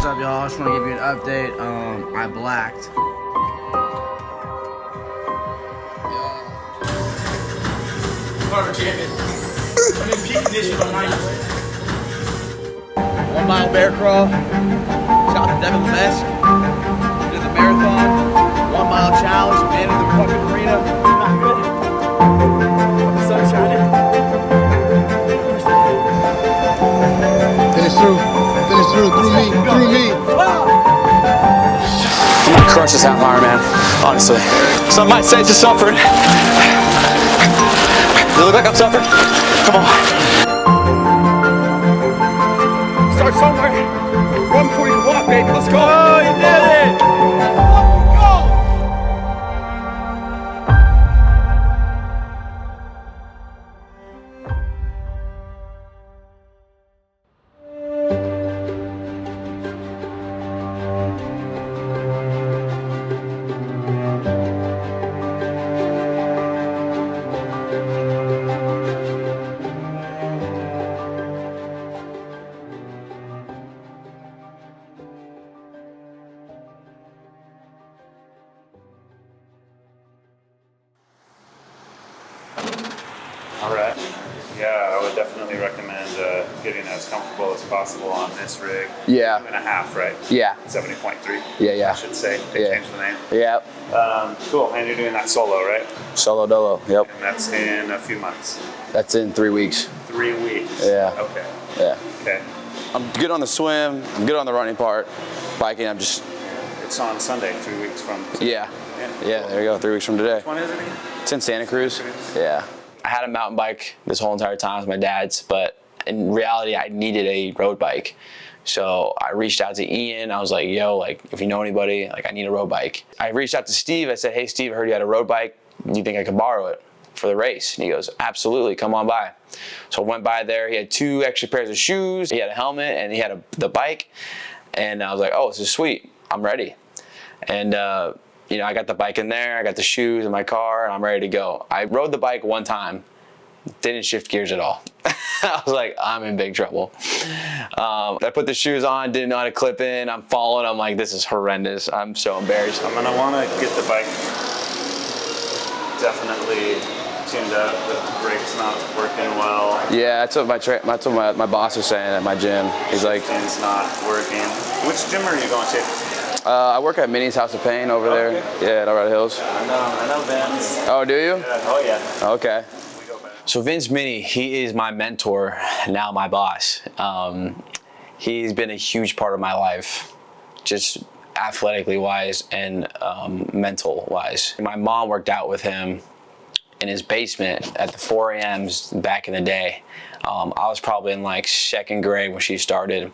What's up, y'all? I just want to give you an update. I blacked. Carver champion. I'm in peak condition on my 1 mile bear crawl. Shout out to Devin Lemesque. Did the marathon. 1 mile challenge. Man in the fucking arena. not good. The sun's shining. Finish through me. I'm gonna crush this half Ironman, honestly. Some might say it's a suffering. Does it look like I'm suffering? Come on. Start somewhere. Run before you can walk, baby. Let's go. Oh, you did it! All right. Yeah, I would definitely recommend getting as comfortable as possible on this rig. Yeah. 2.5, right? Yeah. 70.3. Yeah. I should say. They changed the name. Yeah. Cool. And you're doing that solo, right? Solo dolo. Yep. And that's in a few months. That's in 3 weeks. 3 weeks. Yeah. Okay. Yeah. Okay. I'm good on the swim. I'm good on the running part. Biking, I'm just. It's on Sunday, 3 weeks from today. Yeah. Yeah. There you go. 3 weeks from today. Which one is it again? It's in Santa Cruz. Yeah. I had a mountain bike this whole entire time. It was my dad's, but in reality, I needed a road bike. So I reached out to Ian. I was like, yo, like, if you know anybody, like, I need a road bike. I reached out to Steve. I said, hey, Steve, I heard you had a road bike. Do you think I could borrow it for the race? And he goes, absolutely, come on by. So I went by there. He had 2 extra pairs of shoes. He had a helmet, and he had the bike. And I was like, oh, this is sweet. I'm ready. And, you know, I got the bike in there, I got the shoes in my car, and I'm ready to go. I rode the bike one time, didn't shift gears at all. I was like, I'm in big trouble. I put the shoes on, didn't know how to clip in, I'm falling, I'm like, this is horrendous. I'm so embarrassed. I'm gonna wanna get the bike definitely tuned up. The brake's not working well. Yeah, that's what my boss was saying at my gym. He's like, It's not working. Which gym are you going to? I work at Minnie's House of Pain over there. Yeah, at Alright Hills. I know Vince. Oh, do you? Yeah, oh yeah. Okay. We go back. So Vince Minnie, he is my mentor, now my boss. He's been a huge part of my life, just athletically wise and mental wise. My mom worked out with him in his basement at the 4 a.m.s back in the day. I was probably in like 2nd grade when she started.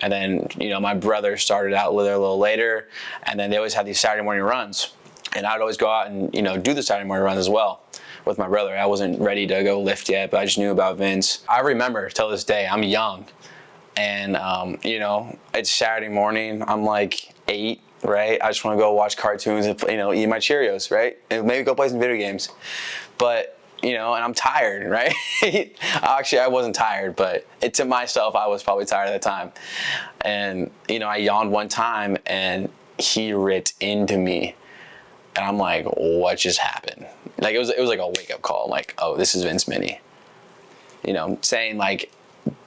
And then, you know, my brother started out there a little later, and then they always had these Saturday morning runs. And I'd always go out and, you know, do the Saturday morning runs as well with my brother. I wasn't ready to go lift yet, but I just knew about Vince. I remember till this day, I'm young. And, you know, it's Saturday morning, I'm like 8, right? I just want to go watch cartoons and, you know, eat my Cheerios, right? And maybe go play some video games. But, you know, and I'm tired, right? Actually, I wasn't tired, but to myself, I was probably tired at the time. And, you know, I yawned one time and he ripped into me. And I'm like, what just happened? Like, it was like a wake-up call. I'm like, oh, this is Vince Minnie. You know, saying like,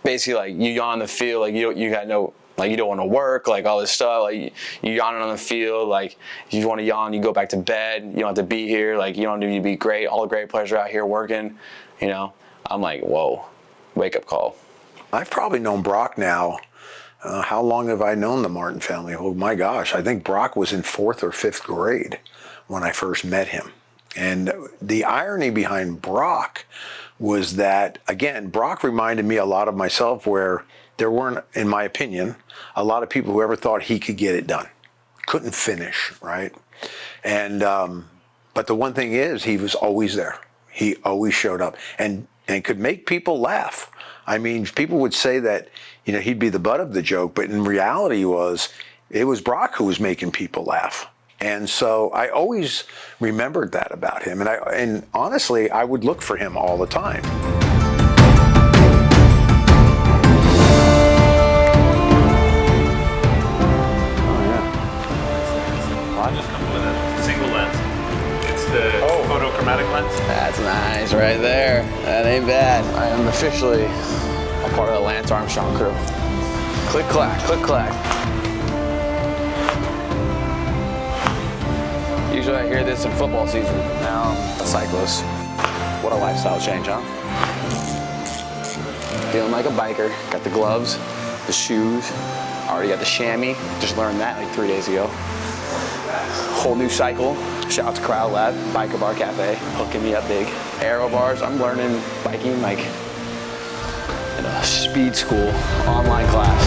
basically like, you yawn on the field, like you got no, like you don't want to work, like all this stuff, like you yawning on the field, like if you want to yawn, you go back to bed, you don't have to be here, like you don't need to be great, all the great players are out here working, you know. I'm like, whoa, wake up call. I've probably known Brock now. How long have I known the Martin family? Oh my gosh, I think Brock was in 4th or 5th grade when I first met him. And the irony behind Brock was that, again, Brock reminded me a lot of myself, where there weren't, in my opinion, a lot of people who ever thought he could get it done. Couldn't finish, right? And but the one thing is, he was always there. He always showed up and could make people laugh. I mean, people would say that, you know, he'd be the butt of the joke, but in reality it was Brock who was making people laugh. And so I always remembered that about him. And honestly, I would look for him all the time. automatic lens? That's nice right there. That ain't bad. I am officially a part of the Lance Armstrong crew. Click, clack, click, clack. Usually I hear this in football season. Now I'm a cyclist. What a lifestyle change, huh? Feeling like a biker. Got the gloves, the shoes. Already got the chamois. Just learned that like 3 days ago. Whole new cycle. Shout out to Crowd Lab, Biker Bar Cafe, hooking me up big. Aero bars, I'm learning biking like in a speed school online class.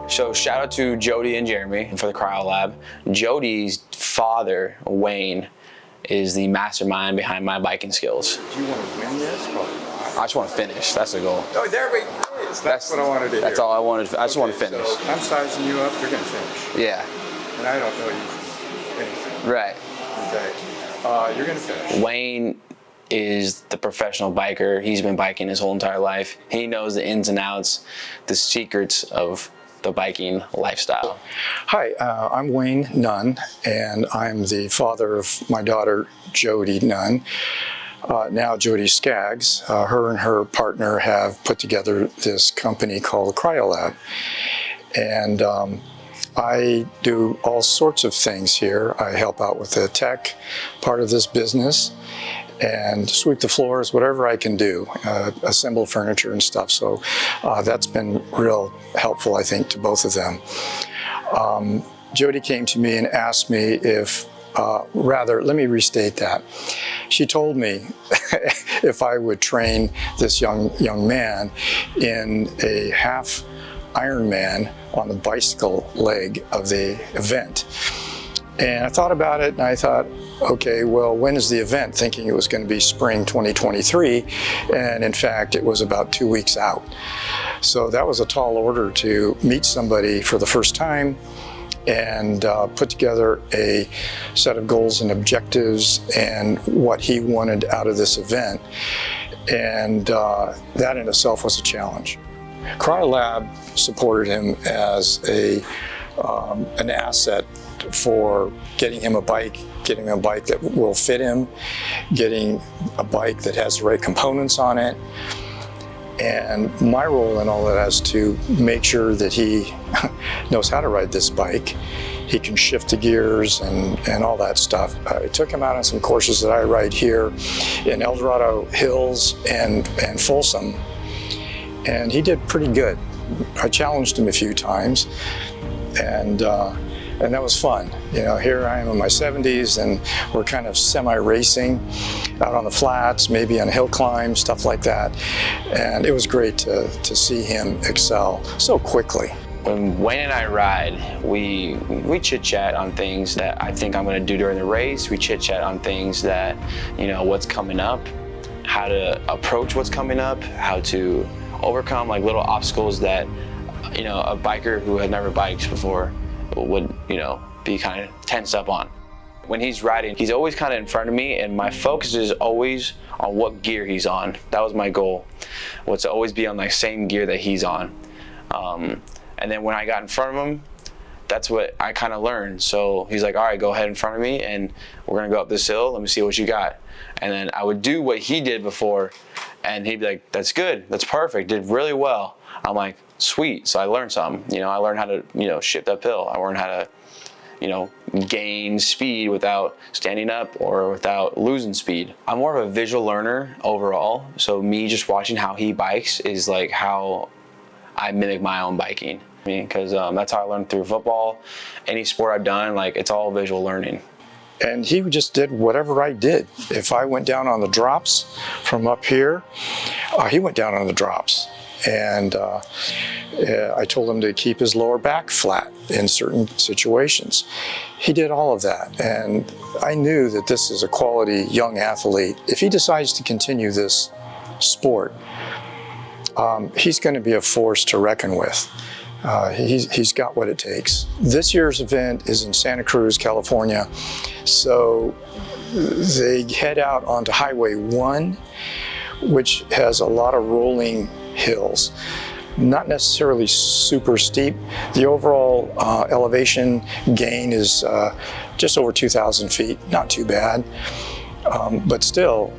So shout out to Jody and Jeremy for the Cryo Lab. Jody's father, Wayne, is the mastermind behind my biking skills. Do you want to win this? Probably not. I just want to finish. That's the goal. Oh, there we go. That's what I wanted to hear. That's all I wanted. I just want to finish. So I'm sizing you up. You're going to finish. Yeah. And I don't know you anything. Right. Okay. You're going to finish. Wayne is the professional biker. He's been biking his whole entire life. He knows the ins and outs, the secrets of the biking lifestyle. Hi, I'm Wayne Nunn, and I'm the father of my daughter, Jody Nunn. Now Jody Skaggs. Her and her partner have put together this company called Cryolab. And I do all sorts of things here. I help out with the tech part of this business and sweep the floors, whatever I can do, assemble furniture and stuff. So that's been real helpful, I think, to both of them. Jody came to me and asked me if, let me restate that. She told me if I would train this young man in a half Ironman on the bicycle leg of the event. And I thought about it and I thought, okay, well, when is the event? Thinking it was going to be spring 2023. And in fact, it was about 2 weeks out. So that was a tall order to meet somebody for the first time and put together a set of goals and objectives and what he wanted out of this event. And that in itself was a challenge. Cryolab supported him as an asset for getting him a bike that will fit him, getting a bike that has the right components on it. And my role in all of that is to make sure that he knows how to ride this bike. He can shift the gears and all that stuff. I took him out on some courses that I ride here in El Dorado Hills and Folsom, and he did pretty good. I challenged him a few times, and that was fun. You know, here I am in my 70s and we're kind of semi-racing out on the flats, maybe on hill climbs, stuff like that. And it was great to see him excel so quickly. When Wayne and I ride, we chit-chat on things that I think I'm gonna do during the race. We chit-chat on things that, you know, what's coming up, how to approach what's coming up, how to overcome like little obstacles that, you know, a biker who had never biked before would, you know, be kind of tensed up on. When he's riding, he's always kind of in front of me and my focus is always on what gear he's on. That was my goal, was to always be on the same gear that he's on. And then when I got in front of him, that's what I kind of learned. So he's like, all right, go ahead in front of me and we're gonna go up this hill, let me see what you got. And then I would do what he did before and he'd be like, that's good, that's perfect, did really well. I'm like, sweet, so I learned something. You know, I learned how to, you know, shift uphill. I learned how to, you know, gain speed without standing up or without losing speed. I'm more of a visual learner overall, so me just watching how he bikes is like how I mimic my own biking. I mean, because that's how I learned through football. Any sport I've done, like it's all visual learning. And he just did whatever I did. If I went down on the drops from up here, he went down on the drops. And I told him to keep his lower back flat in certain situations. He did all of that. And I knew that this is a quality young athlete. If he decides to continue this sport, he's going to be a force to reckon with. He's got what it takes. This year's event is in Santa Cruz, California. So they head out onto Highway 1, which has a lot of rolling hills. Not necessarily super steep. The overall elevation gain is just over 2,000 feet, not too bad. But still,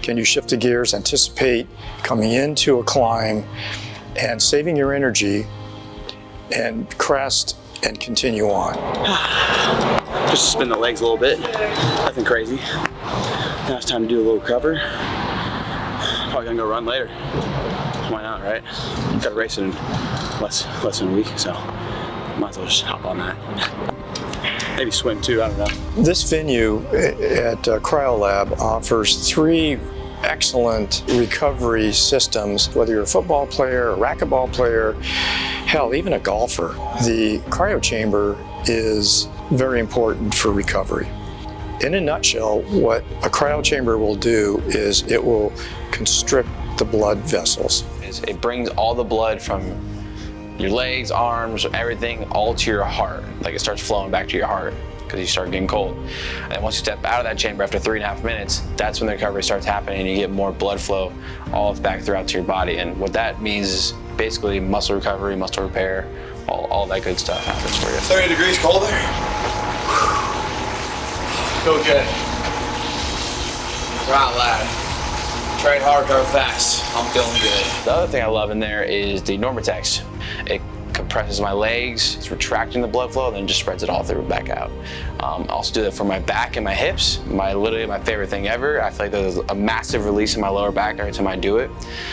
can you shift the gears, anticipate coming into a climb and saving your energy and crest and continue on? Just spin the legs a little bit, nothing crazy. Now it's time to do a little recover. Probably gonna go run later. Why not, right? Got a race in less than a week, so might as well just hop on that. Maybe swim too, I don't know. This venue at CryoLab offers 3 excellent recovery systems, whether you're a football player, a racquetball player, hell, even a golfer. The cryo chamber is very important for recovery. In a nutshell, what a cryo chamber will do is it will constrict the blood vessels. It brings all the blood from your legs, arms, everything, all to your heart. Like it starts flowing back to your heart because you start getting cold. And then once you step out of that chamber after 3.5 minutes, that's when the recovery starts happening and you get more blood flow all back throughout to your body. And what that means is basically muscle recovery, muscle repair, all that good stuff happens for you. 30 degrees colder. Feel good. Right, lad. Train hard, go fast. I'm feeling good. The other thing I love in there is the Normatex. It compresses my legs, it's retracting the blood flow, and then just spreads it all through back out. I also do that for my back and my hips. Literally my favorite thing ever. I feel like there's a massive release in my lower back every time I do it,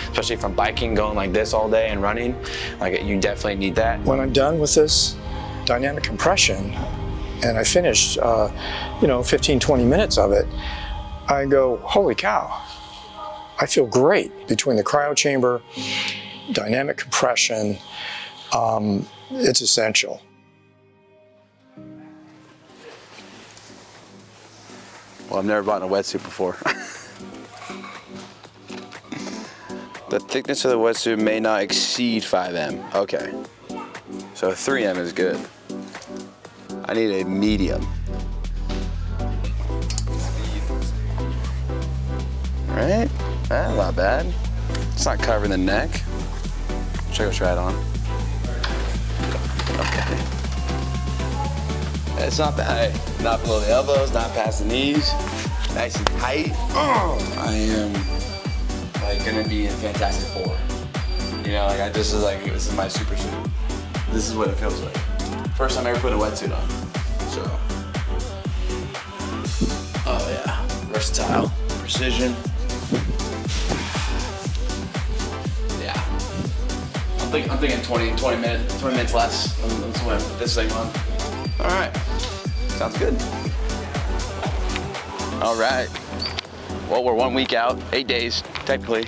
especially from biking, going like this all day and running. Like you definitely need that. When I'm done with this dynamic compression and I finish, 15, 20 minutes of it, I go, holy cow. I feel great between the cryo chamber, dynamic compression. It's essential. Well, I've never bought a wetsuit before. The thickness of the wetsuit may not exceed 5M. Okay. So 3M is good. I need a medium. Right? Not bad. It's not covering the neck. Should I go try it on? Okay. It's not bad. Hey, not below the elbows, not past the knees. Nice and tight. I am gonna be in Fantastic Four. This is my super suit. This is what it feels like. First time I ever put a wetsuit on. So. Oh yeah. Versatile. Precision. Yeah. I'm thinking 20 minutes less. Let's put this thing on. All right. Sounds good. All right. Well, we're 1 week out, 8 days, technically.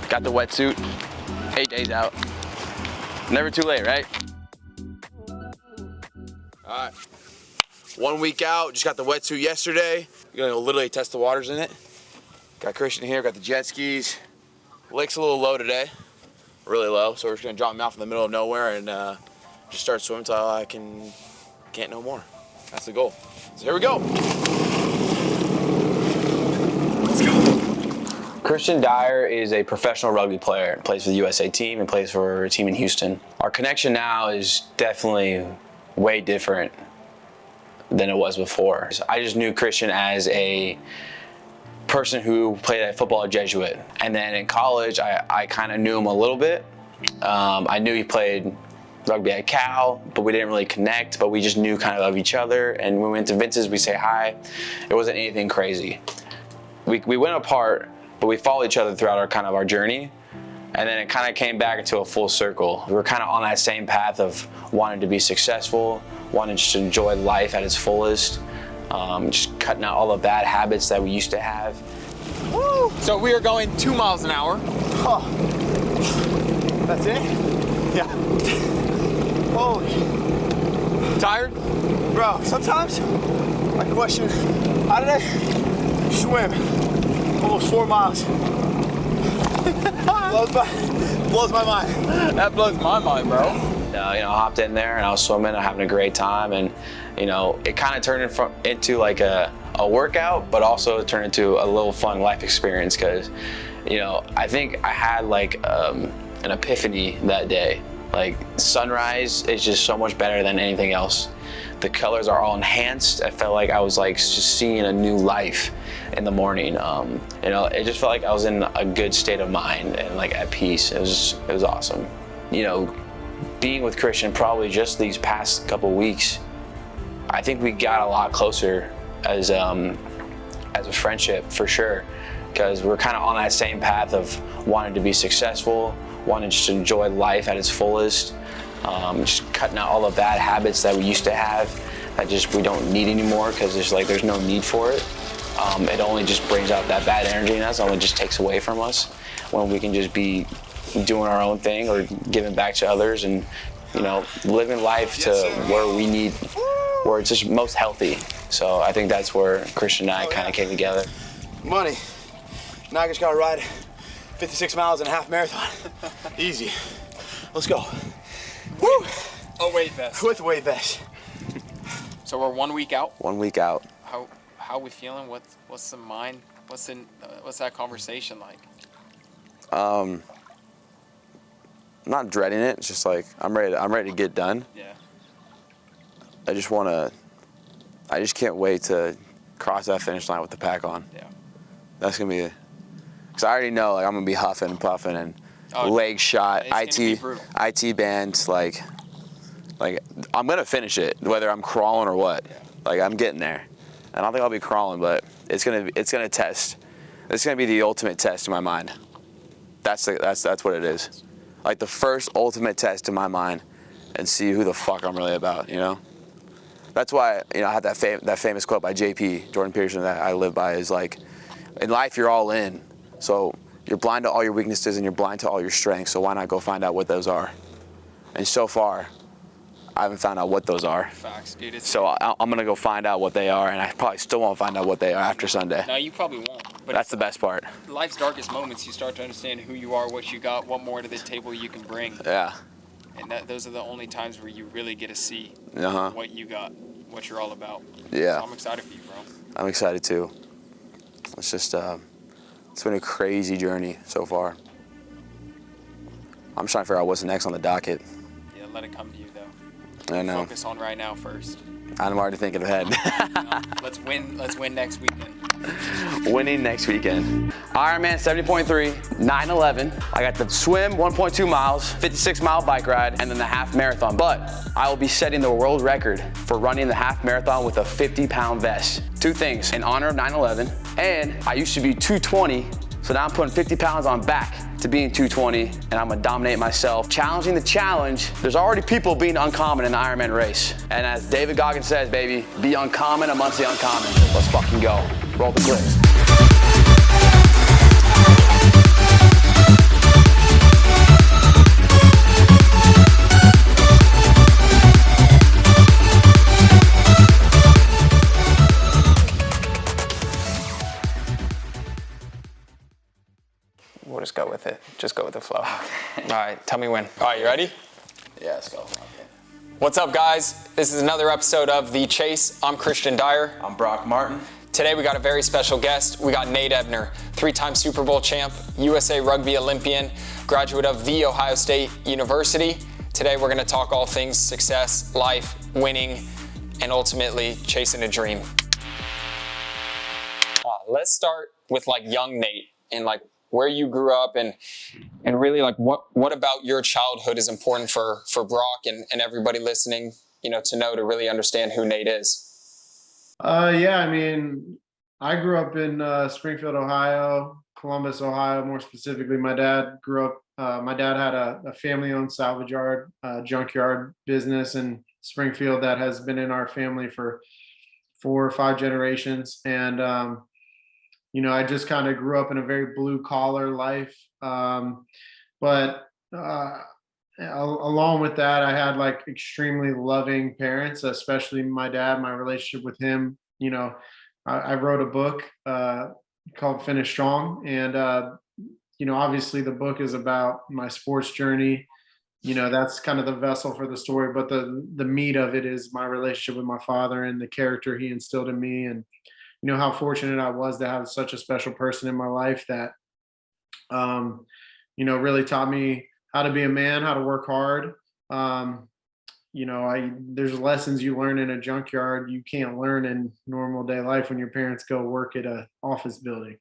Got the wetsuit, 8 days out. Never too late, right? All right. 1 week out, just got the wetsuit yesterday. You're gonna literally test the waters in it. Got Christian here, got the jet skis. Lake's a little low today, really low, so we're just gonna drop him off in the middle of nowhere and just start swimming until I can't no more. That's the goal. So here we go. Let's go. Christian Dyer is a professional rugby player. Plays for the USA team and plays for a team in Houston. Our connection now is definitely way different than it was before. I just knew Christian as a person who played at football at Jesuit. And then in college, I kind of knew him a little bit. I knew he played rugby at Cal, but we didn't really connect, but we just knew kind of each other. And when we went to Vince's, we say hi. It wasn't anything crazy. We went apart, but we followed each other throughout our journey. And then it kind of came back into a full circle. We were kind of on that same path of wanting to be successful, wanting just to enjoy life at its fullest, just cutting out all the bad habits that we used to have. Woo! So we are going 2 miles an hour. Oh. That's it? Yeah. Holy. Tired? Bro, sometimes I question, how did I swim almost 4 miles blows my mind. That blows my mind, bro. Hopped in there and I was swimming, having a great time, and it kind of turned into like a workout, but also turned into a little fun life experience because, I think I had like an epiphany that day. Like sunrise is just so much better than anything else. The colors are all enhanced. I felt like I was like just seeing a new life in the morning. It just felt like I was in a good state of mind and like at peace. It was awesome. Being with Christian probably just these past couple weeks, I think we got a lot closer as a friendship for sure, because we're kind of on that same path of wanting to be successful, wanting to just enjoy life at its fullest, just cutting out all the bad habits that we used to have that just we don't need anymore because there's no need for it. It only just brings out that bad energy in us, only just takes away from us when we can just be doing our own thing or giving back to others and living life to where it's just most healthy. So I think that's where Christian and I kind of came together. Money. Now I just gotta ride 56 miles and a half marathon. Easy. Let's go. Woo! A weight vest. With weight vest. So we're 1 week out. 1 week out. How we feeling? What's the mind? What's that conversation like? I'm not dreading it. It's just like I'm ready to get done. Yeah. I just can't wait to cross that finish line with the pack on. Yeah. That's gonna be, because I already know like I'm gonna be huffing and puffing and leg shot, IT bands, like I'm gonna finish it whether I'm crawling or what. Yeah. Like I'm getting there. I don't think I'll be crawling, but it's gonna test. It's gonna be the ultimate test in my mind. That's what it is. Like the first ultimate test in my mind, and see who the fuck I'm really about. That's why I have that famous quote by JP Jordan Peterson that I live by is like, in life you're all in, so you're blind to all your weaknesses and you're blind to all your strengths. So why not go find out what those are? And so far, I haven't found out what those are. Facts, dude. So I'm gonna go find out what they are, and I probably still won't find out what they are after Sunday. No, you probably won't. But that's the best part. Life's darkest moments, you start to understand who you are, what you got, what more to the table you can bring. Yeah. And those are the only times where you really get to see what you got, what you're all about. Yeah. So I'm excited for you, bro. I'm excited too. It's just, it's been a crazy journey so far. I'm trying to figure out what's next on the docket. Yeah, let it come to you though. I know. Focus on right now first. I'm already thinking ahead. Let's win next weekend. Winning next weekend. Ironman 70.3, 9/11. I got the swim 1.2 miles, 56-mile bike ride, and then the half marathon. But I will be setting the world record for running the half marathon with a 50-pound vest. Two things, in honor of 9/11, and I used to be 220, so now I'm putting 50 pounds on back to being 220, and I'm gonna dominate myself. Challenging the challenge, there's already people being uncommon in the Ironman race. And as David Goggins says, baby, be uncommon amongst the uncommon. Let's fucking go. Roll the clips. We'll just go with it. Just go with the flow. All right, tell me when. All right, you ready? Yeah, let's go. What's up, guys? This is another episode of The Chase. I'm Christian Dyer. I'm Brock Martin. Today we got a very special guest. We got Nate Ebner, 3-time Super Bowl champ, USA Rugby Olympian, graduate of The Ohio State University. Today we're gonna talk all things success, life, winning, and ultimately chasing a dream. Let's start with like young Nate and like where you grew up and really like what about your childhood is important for Brock and everybody listening, to know to really understand who Nate is. Yeah, I mean, I grew up in Springfield, Ohio, Columbus, Ohio, more specifically. My dad grew up, my dad had a family-owned salvage yard, junkyard business in Springfield that has been in our family for 4 or 5 generations. And, I just kind of grew up in a very blue-collar life. But along with that, I had like extremely loving parents, especially my dad. My relationship with him, I wrote a book called Finish Strong, and obviously the book is about my sports journey. That's kind of the vessel for the story, but the meat of it is my relationship with my father and the character he instilled in me, and how fortunate I was to have such a special person in my life that really taught me how to be a man, how to work hard. There's lessons you learn in a junkyard you can't learn in normal day life when your parents go work at a office building,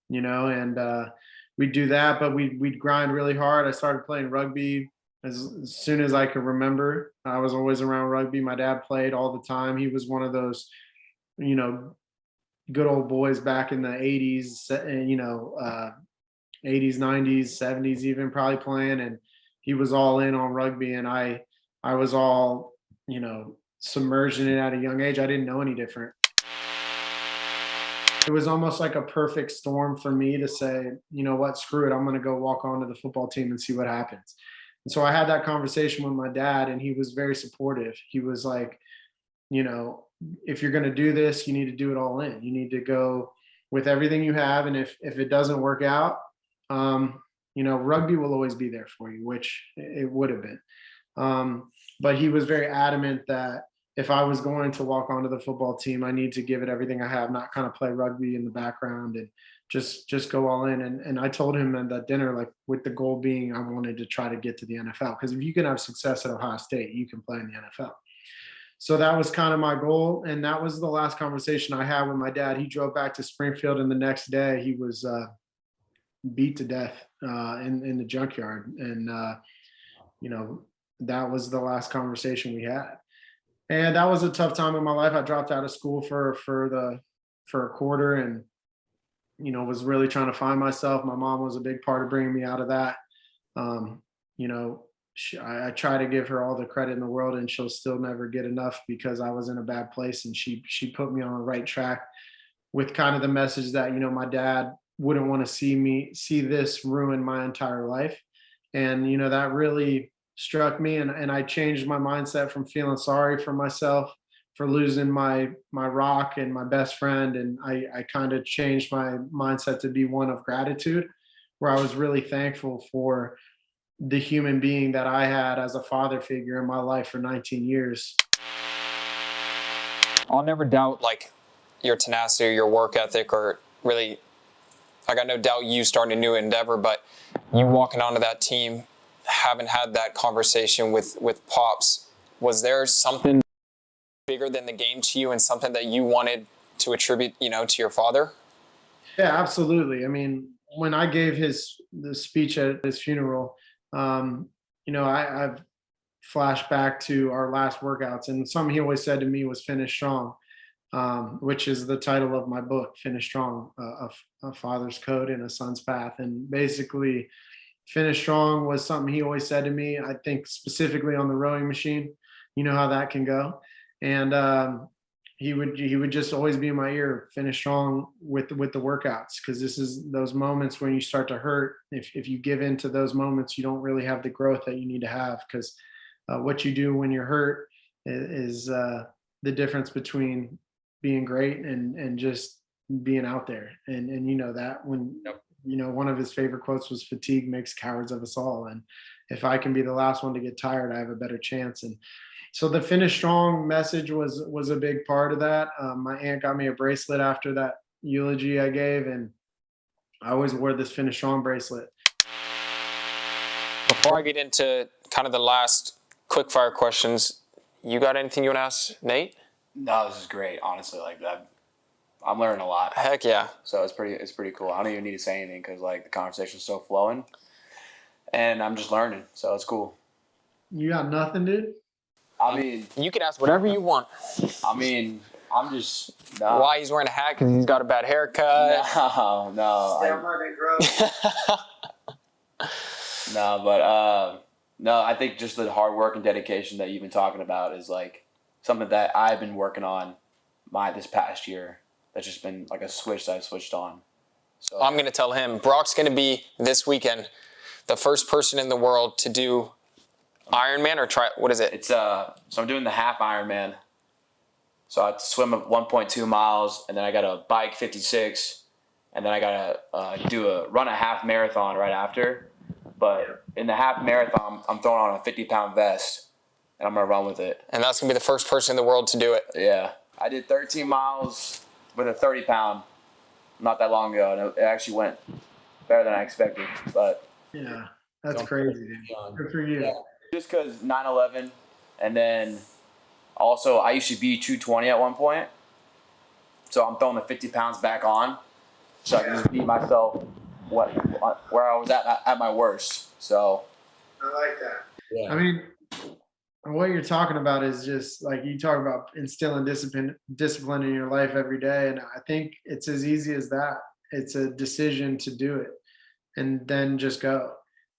and we'd do that, but we'd grind really hard. I started playing rugby as soon as I could remember. I was always around rugby. My dad played all the time. He was one of those, good old boys back in the 80s, 80s, 90s, 70s, even probably playing. And he was all in on rugby. And I was all, submerged in it at a young age. I didn't know any different. It was almost like a perfect storm for me to say, what, screw it. I'm going to go walk onto the football team and see what happens. And so I had that conversation with my dad, and he was very supportive. He was like, if you're going to do this, you need to do it all in. You need to go with everything you have. And if it doesn't work out, rugby will always be there for you, which it would have been. But he was very adamant that if I was going to walk onto the football team, I need to give it everything I have, not kind of play rugby in the background and just go all in. And I told him at that dinner, like, with the goal being I wanted to try to get to the NFL, because if you can have success at Ohio State, you can play in the NFL. So that was kind of my goal. And that was the last conversation I had with my dad. He drove back to Springfield, and the next day he was beat to death in the junkyard. And, that was the last conversation we had. And that was a tough time in my life. I dropped out of school for a quarter, and, was really trying to find myself. My mom was a big part of bringing me out of that. I try to give her all the credit in the world, and she'll still never get enough, because I was in a bad place, and she put me on the right track with kind of the message that, my dad wouldn't want to see this ruin my entire life. And, that really struck me. And I changed my mindset from feeling sorry for myself for losing my rock and my best friend. And I kind of changed my mindset to be one of gratitude, where I was really thankful for the human being that I had as a father figure in my life for 19 years. I'll never doubt your tenacity or your work ethic, or really, I got no doubt you starting a new endeavor, but you walking onto that team, haven't had that conversation with Pops. Was there something bigger than the game to you, and something that you wanted to attribute, to your father? Yeah, absolutely. I mean, when I gave the speech at his funeral, I've flashed back to our last workouts, and something he always said to me was "Finish strong," which is the title of my book, "Finish Strong: A Father's Code and a Son's Path." And basically, finish strong was something he always said to me. I think specifically on the rowing machine, how that can go. And he would just always be in my ear, finish strong with the workouts, because this is those moments when you start to hurt. If you give in to those moments, you don't really have the growth that you need to have, because what you do when you're hurt is the difference between being great and just being out there. And that when one of his favorite quotes was, "Fatigue makes cowards of us all." And if I can be the last one to get tired, I have a better chance. And so the finish strong message was a big part of that. My aunt got me a bracelet after that eulogy I gave, and I always wore this finish strong bracelet. Before I get into kind of the last quick fire questions, you got anything you want to ask Nate? No, this is great. Honestly, I'm learning a lot. Heck yeah. So it's pretty cool. I don't even need to say anything, because the conversation's so flowing, and I'm just learning. So it's cool. You got nothing, dude? I mean, you can ask whatever you want. I mean, I'm just why he's wearing a hat, because he's got a bad haircut. No. No, I think just the hard work and dedication that you've been talking about is something that I've been working on this past year. That's just been a switch that I've switched on. So I'm going to tell him Brock's going to be this weekend the first person in the world to do Ironman, or what is it? It's so I'm doing the half Ironman. So I have to swim 1.2 miles, and then I got a bike 56, and then I gotta run a half marathon right after. But in the half marathon, I'm throwing on a 50-pound vest, and I'm gonna run with it. And that's gonna be the first person in the world to do it. Yeah, I did 13 miles with a 30-pound not that long ago, and it actually went better than I expected. But Yeah, that's crazy, dude. Good for you. yeah, just because 9/11, and then also I used to be 220 at one point, so I'm throwing the 50 pounds back on, so I can just beat myself where I was at my worst. So I like that. yeah. I mean, what you're talking about is just like you talk about instilling discipline in your life every day. And I think it's as easy as that. It's a decision to do it and then just go.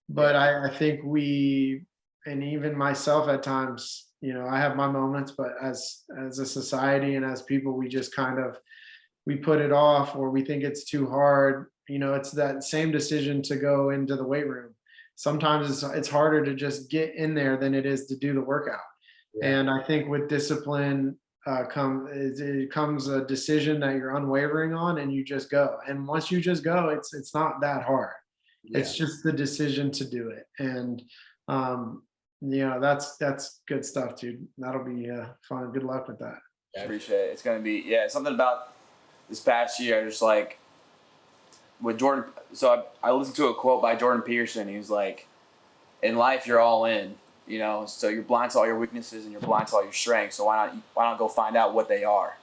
But I think and even myself at times, I have my moments, but as a society and as people, we just we put it off, or we think it's too hard. It's that same decision to go into the weight room. Sometimes it's harder to just get in there than it is to do the workout. Yeah. And I think with discipline it comes a decision that you're unwavering on, and you just go. And once you just go, it's not that hard. Yeah. It's just the decision to do it. And that's good stuff, dude. That'll be fun. Good luck with that. I appreciate it. It's gonna be something about this past year. Just like with Jordan, so I listened to a quote by Jordan Peterson. He was like, "In life, you're all in, so you're blind to all your weaknesses and you're blind to all your strengths. So why not go find out what they are?"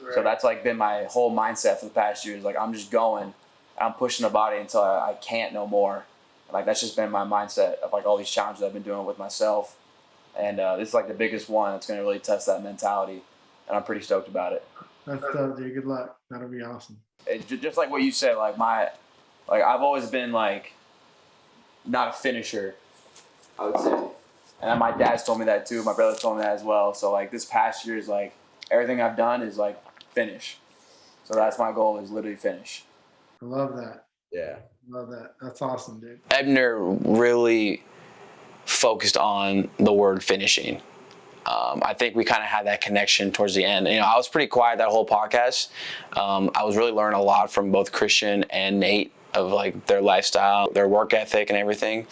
Right. So that's like been my whole mindset for the past year. Is like I'm just going, I'm pushing the body until I can't no more. Like that's just been my mindset of like all these challenges I've been doing with myself, and this is like the biggest one that's gonna really test that mentality, and I'm pretty stoked about it. That's dope, dude. Good luck. That'll be awesome. It's just like what you said, like I've always been like not a finisher, I would say. And my dad's told me that too. My brother told me that as well. So like this past year is like everything I've done is like finish. So that's my goal, is literally finish. I love that. Yeah. Love that. That's awesome, dude. Ebner really focused on the word finishing. I think we kind of had that connection towards the end. I was pretty quiet that whole podcast. I was really learning a lot from both Christian and Nate of like their lifestyle, their work ethic and everything.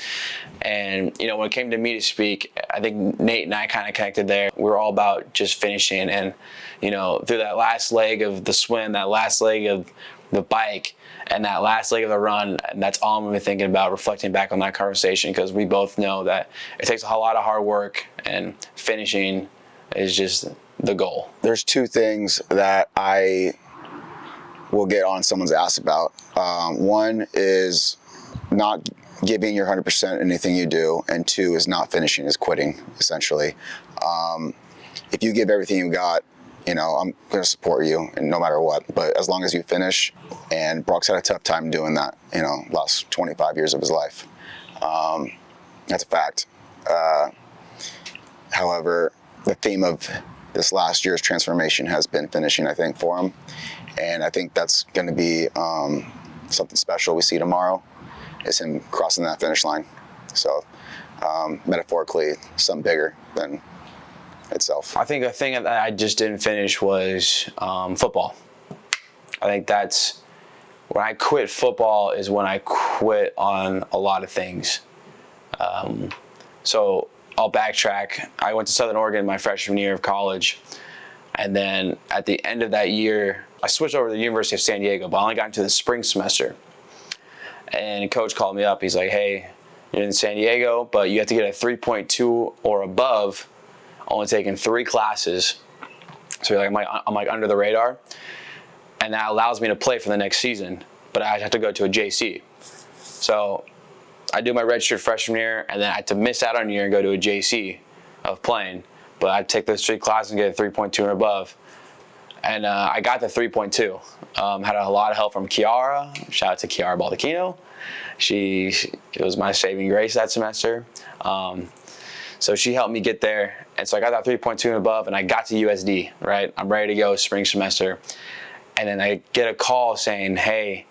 And, when it came to me to speak, I think Nate and I kind of connected there. We were all about just finishing. And, through that last leg of the swim, that last leg of the bike, and that last leg of the run, and that's all I'm going to be thinking about, reflecting back on that conversation, because we both know that it takes a whole lot of hard work, and finishing is just the goal. There's two things that I will get on someone's ass about. One is not giving your 100% in anything you do, and two is not finishing, is quitting, essentially. If you give everything you got, I'm going to support you, and no matter what. But as long as you finish, and Brock's had a tough time doing that, last 25 years of his life. That's a fact. However, the theme of this last year's transformation has been finishing, I think, for him. And I think that's going to be something special we see tomorrow, is him crossing that finish line. So metaphorically, something bigger than itself. I think the thing that I just didn't finish was football. I think that's when I quit football, is when I quit on a lot of things. So I'll backtrack. I went to Southern Oregon my freshman year of college, and then at the end of that year, I switched over to the University of San Diego, but I only got into the spring semester. And coach called me up. He's like, "Hey, you're in San Diego, but you have to get a 3.2 or above, only taking 3 classes." So I'm like under the radar. And that allows me to play for the next season, but I have to go to a JC. So I do my redshirt freshman year, and then I had to miss out on a year and go to a JC of playing. But I'd take those 3 classes and get a 3.2 and above. And I got the 3.2. Had a lot of help from Kiara. Shout out to Kiara Baldacchino. It was my saving grace that semester. So she helped me get there. And so I got that 3.2 and above, and I got to USD, right? I'm ready to go spring semester. And then I get a call saying, "Hey,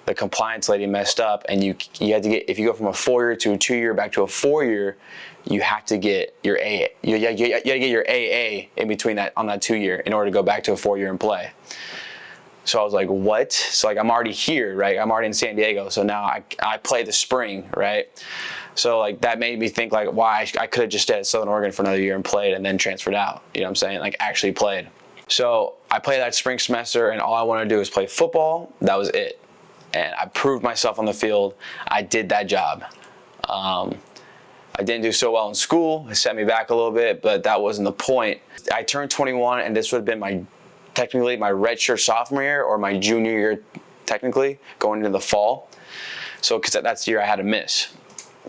the compliance lady messed up, and you had to get, if you go from a 4-year to a 2-year back to a 4-year, you have to get your AA. You got to get your AA in between that, on that 2-year, in order to go back to a 4-year and play." So I was like, what? So like, I'm already here, right? I'm already in San Diego. So now I play the spring, right? So like that made me think like, why I could have just stayed at Southern Oregon for another year and played and then transferred out. You know what I'm saying? Like actually played. So I played that spring semester and all I wanted to do was play football. That was it. And I proved myself on the field. I did that job. I didn't do so well in school. It set me back a little bit, but that wasn't the point. I turned 21 and this would have been technically my redshirt sophomore year or my junior year, technically, going into the fall. So, because that's the year I had to miss.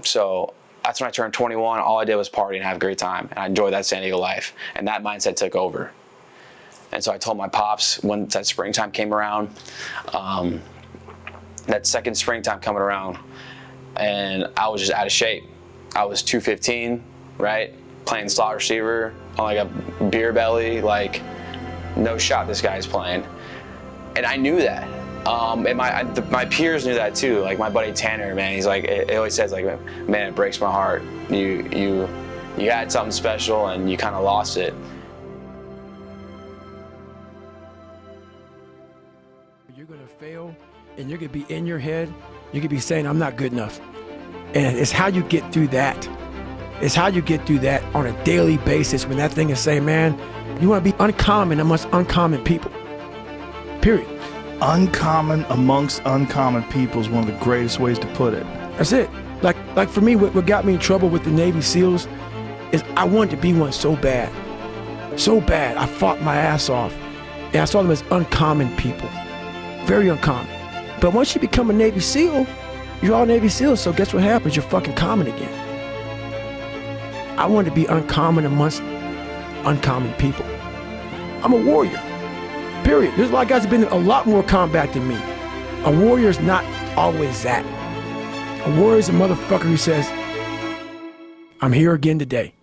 So that's when I turned 21. All I did was party and have a great time. And I enjoyed that San Diego life. And that mindset took over. And so I told my pops when that springtime came around, that second springtime coming around, and I was just out of shape. I was 215, right? Playing slot receiver on like a beer belly, like no shot this guy's playing. And I knew that. And my peers knew that too. Like my buddy Tanner, man, he's like, it always says like, man, it breaks my heart. You had something special and you kind of lost it. You're gonna fail and you're gonna be in your head, you're gonna be saying, I'm not good enough. And it's how you get through that. It's how you get through that on a daily basis when that thing is saying, man, you wanna be uncommon amongst uncommon people, period. Uncommon amongst uncommon people is one of the greatest ways to put it. That's it. Like for me, what got me in trouble with the Navy SEALs is I wanted to be one so bad. So bad, I fought my ass off. And I saw them as uncommon people, very uncommon. But once you become a Navy SEAL, you're all Navy SEALs, so guess what happens? You're fucking common again. I wanted to be uncommon amongst uncommon people. I'm a warrior, period. There's a lot of guys who've been in a lot more combat than me. A warrior is not always that. A warrior is a motherfucker who says, I'm here again today.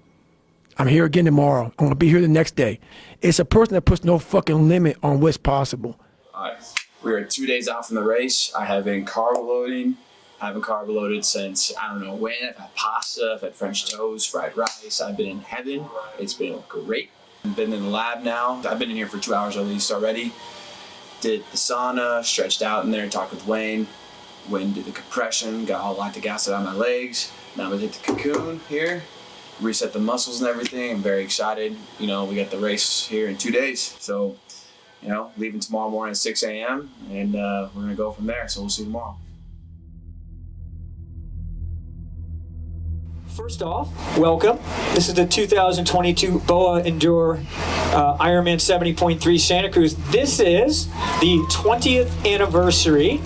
I'm here again tomorrow. I'm gonna be here the next day. It's a person that puts no fucking limit on what's possible. All right, we are 2 days out from the race. I have been carb loading. I haven't carb loaded since I don't know when. I've had pasta, I've had French toast, fried rice. I've been in heaven. It's been great. I've been in the lab now. I've been in here for 2 hours at least already. Did the sauna, stretched out in there, talked with Wayne. Wayne did the compression, got all lactic acid on my legs. Now I'm gonna hit the cocoon here, reset the muscles and everything. I'm very excited. You know, we got the race here in 2 days. So, you know, leaving tomorrow morning at 6 a.m. and we're gonna go from there. So we'll see you tomorrow. First off, welcome. This is the 2022 BOA Endure Ironman 70.3 Santa Cruz. This is the 20th anniversary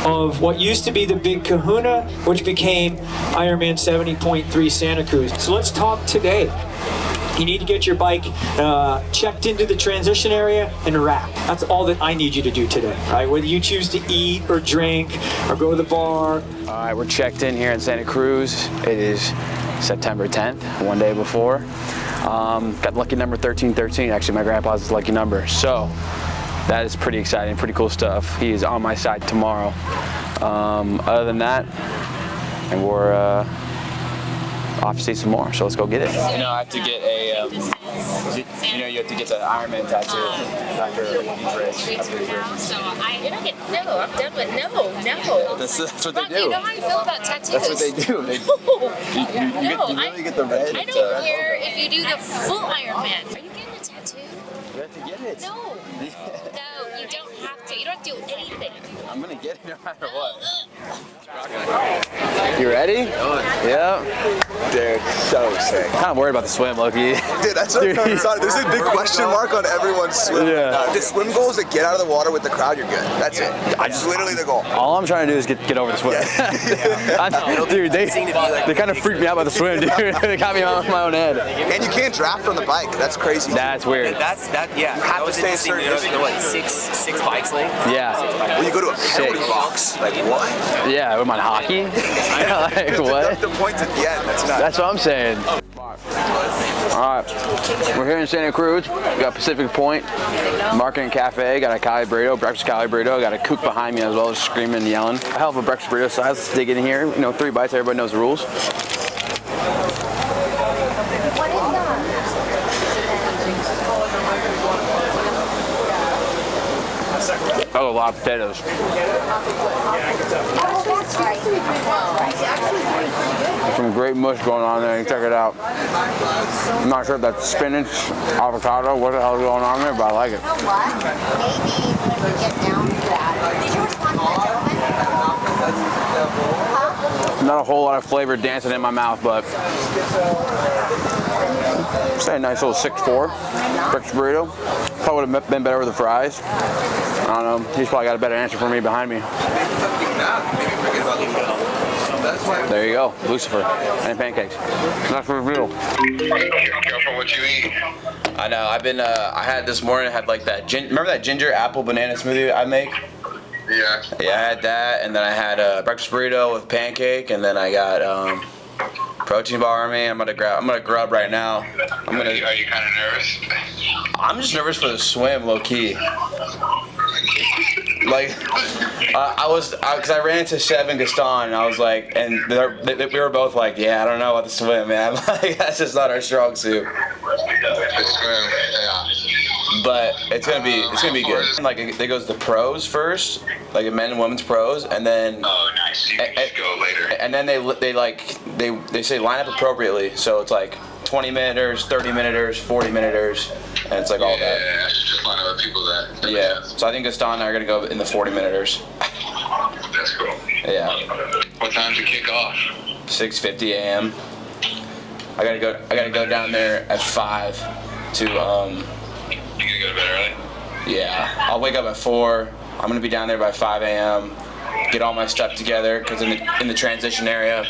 of what used to be the Big Kahuna, which became Ironman 70.3 Santa Cruz. So let's talk today. You need to get your bike checked into the transition area and wrap. That's all that I need you to do today, right? Whether you choose to eat or drink or go to the bar. All right, we're checked in here in Santa Cruz. It is September 10th, one day before. Got lucky number 1313. Actually, my grandpa's lucky number. So that is pretty exciting, pretty cool stuff. He is on my side tomorrow. Other than that, and we're off to see some more, so let's go get it. You know, I have to get a, you have to get the Ironman tattoo after each race. So you're not getting, no, I'm done with, no. That's what Rob, they do. You know how I feel about tattoos? That's what they do. You really get the red. I don't care if you do the full Ironman. Are you getting a tattoo? You have to get it. No, you don't have to. You don't have to do anything. I'm gonna get it no matter what. You ready? Yeah. Dude, so sick. Kind of worried about the swim, Loki. Dude, that's what I'm excited. There's a big question mark on everyone's swim. Yeah. The swim goal is to get out of the water with the crowd, you're good. That's it. That's literally the goal. All I'm trying to do is get over the swim. Dude, they kind of freaked me out by the swim, dude. They got me on my own head. And you can't draft from the bike. That's crazy. That's weird. Yeah. You have to stay in certain distance. What, six bikes length? Yeah. Well, you go to a penalty box. Like, what? Yeah, I'm on hockey. Like, what? The points at the end. That's nuts. That's what I'm saying. All right, we're here in Santa Cruz. We got Pacific Point, Market and Cafe. Got a Cali burrito, breakfast Cali burrito. Got a kook behind me as well as screaming and yelling. A hell of a breakfast burrito size. Let's dig in here. You know, 3 bites. Everybody knows the rules. That was a lot of potatoes. Some great mush going on there. You check it out. I'm not sure if that's spinach, avocado, what the hell is going on there, but I like it. You know what? Maybe when we get down to that. Did you respond to that gentleman? Not a whole lot of flavor dancing in my mouth, but say a nice little 6'4" breakfast burrito. Probably would have been better with the fries. I don't know. He's probably got a better answer for me behind me. There you go, Lucifer and pancakes. That's for real. Careful what you eat. I know. I've been. I had this morning. I had like that. Remember that ginger apple banana smoothie I make? Yeah. Yeah, I had that, and then I had a breakfast burrito with pancake, and then I got protein bar on me. I'm gonna grub right now. Are you kind of nervous? I'm just nervous for the swim, low key. Like, because I ran into Sev and Gaston, and I was like, and we were both like, yeah, I don't know about the swim, man. Like, that's just not our strong suit. The swim, yeah. But it's gonna be good. Like, it goes the pros first, like a men and women's pros, and then. Oh, nice. You can just go later. And then they say line up appropriately, so it's like 20-minuters, 30-minuters, 40-minuters, and it's like all that. Yeah, just line up with people that. Yeah. So I think Gaston and I are gonna go in the 40-minuters. That's cool. Yeah. What time's the kickoff? 6:50 a.m. I gotta go down there at 5 to You gonna go to bed early? Yeah. I'll wake up at 4. I'm gonna be down there by 5 a.m. Get all my stuff together because in the transition area,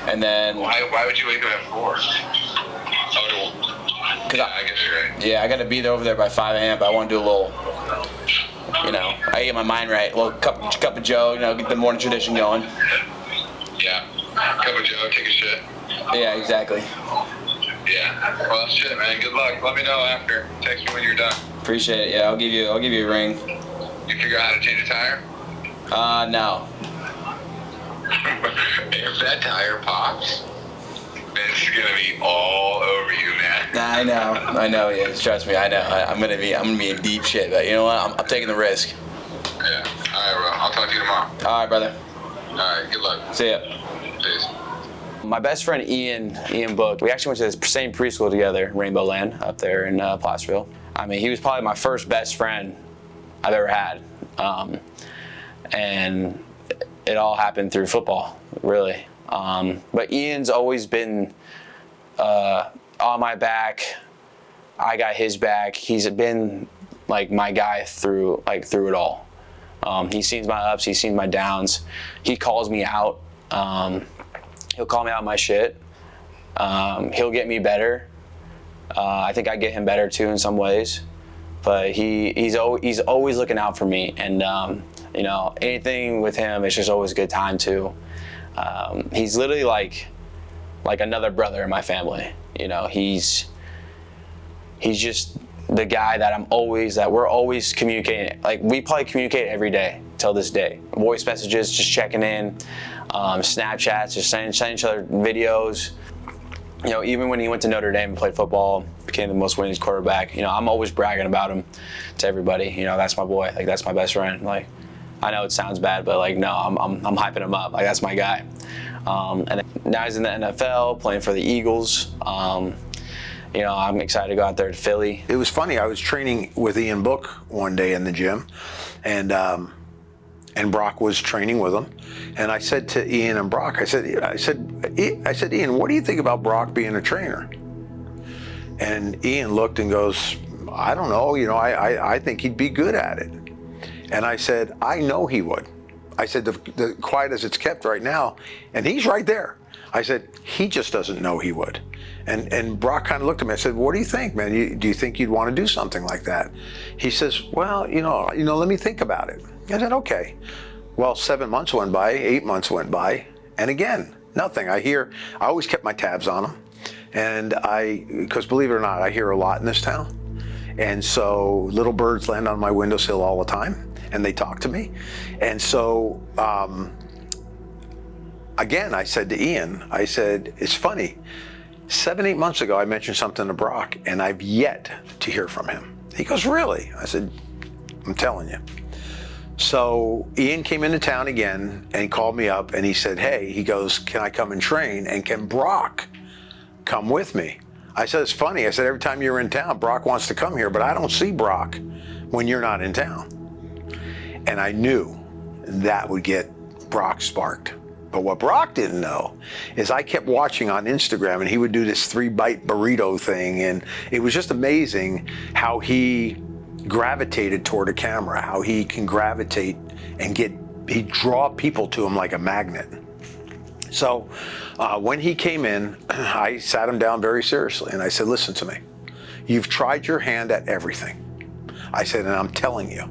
and then. Why would you wake up at 4? Yeah, I guess you're right. Yeah, I gotta be over there by 5 a.m. But I want to do a little. I get my mind right. A little cup of Joe. Get the morning tradition going. Yeah. Cup of Joe, take a shit. Yeah, exactly. Yeah. Well, shit, man. Good luck. Let me know after. Text me when you're done. Appreciate it. Yeah, I'll give you a ring. You figure out how to change a tire? No. If that tire pops, it's gonna be all over you, man. I know. Yeah, trust me. I know. I'm gonna be in deep shit. But you know what? I'm taking the risk. Yeah. All right, bro. I'll talk to you tomorrow. All right, brother. All right. Good luck. See ya. Peace. My best friend Ian Book, we actually went to the same preschool together, Rainbow Land, up there in Placerville. I mean, he was probably my first best friend I've ever had. And it all happened through football, really. But Ian's always been on my back. I got his back. He's been like my guy through it all. He's seen my ups, he's seen my downs. He calls me out. He'll call me out my shit. He'll get me better. I think I get him better too in some ways. But he's always looking out for me, and anything with him, it's just always a good time too. He's literally like another brother in my family. He's just the guy that we're always communicating. Like, we probably communicate every day till this day. Voice messages, just checking in, Snapchats, just sending each other videos. Even when he went to Notre Dame and played football, became the most winningest quarterback, I'm always bragging about him to everybody. That's my boy. Like, that's my best friend. Like, I know it sounds bad, but like, no, I'm hyping him up. Like, that's my guy. And now he's in the NFL playing for the Eagles. I'm excited to go out there to Philly. It was funny. I was training with Ian Book one day in the gym, and Brock was training with him. And I said to Ian and Brock, I said, Ian, what do you think about Brock being a trainer? And Ian looked and goes, I don't know. I think he'd be good at it. And I said, I know he would. I said, the quiet as it's kept right now, and he's right there. I said, he just doesn't know he would. And Brock kind of looked at me. I said, what do you think, man? Do you think you'd want to do something like that? He says, well, let me think about it. I said, okay. Well, 7 months went by, 8 months went by, and again, nothing. I always kept my tabs on him. And because believe it or not, I hear a lot in this town. And so little birds land on my windowsill all the time, and they talk to me. And so, again, I said to Ian, I said, it's funny. 7, 8 months ago, I mentioned something to Brock, and I've yet to hear from him. He goes, really? I said, I'm telling you. So Ian came into town again and he called me up and he said, hey, he goes, can I come and train? And can Brock come with me? I said, it's funny. I said, every time you're in town, Brock wants to come here, but I don't see Brock when you're not in town. And I knew that would get Brock sparked. But what Brock didn't know is I kept watching on Instagram and he would do this 3-bite burrito thing. And it was just amazing how he gravitated toward a camera, how he can gravitate and he'd draw people to him like a magnet. So when he came in, I sat him down very seriously and I said, listen to me, you've tried your hand at everything. I said, and I'm telling you,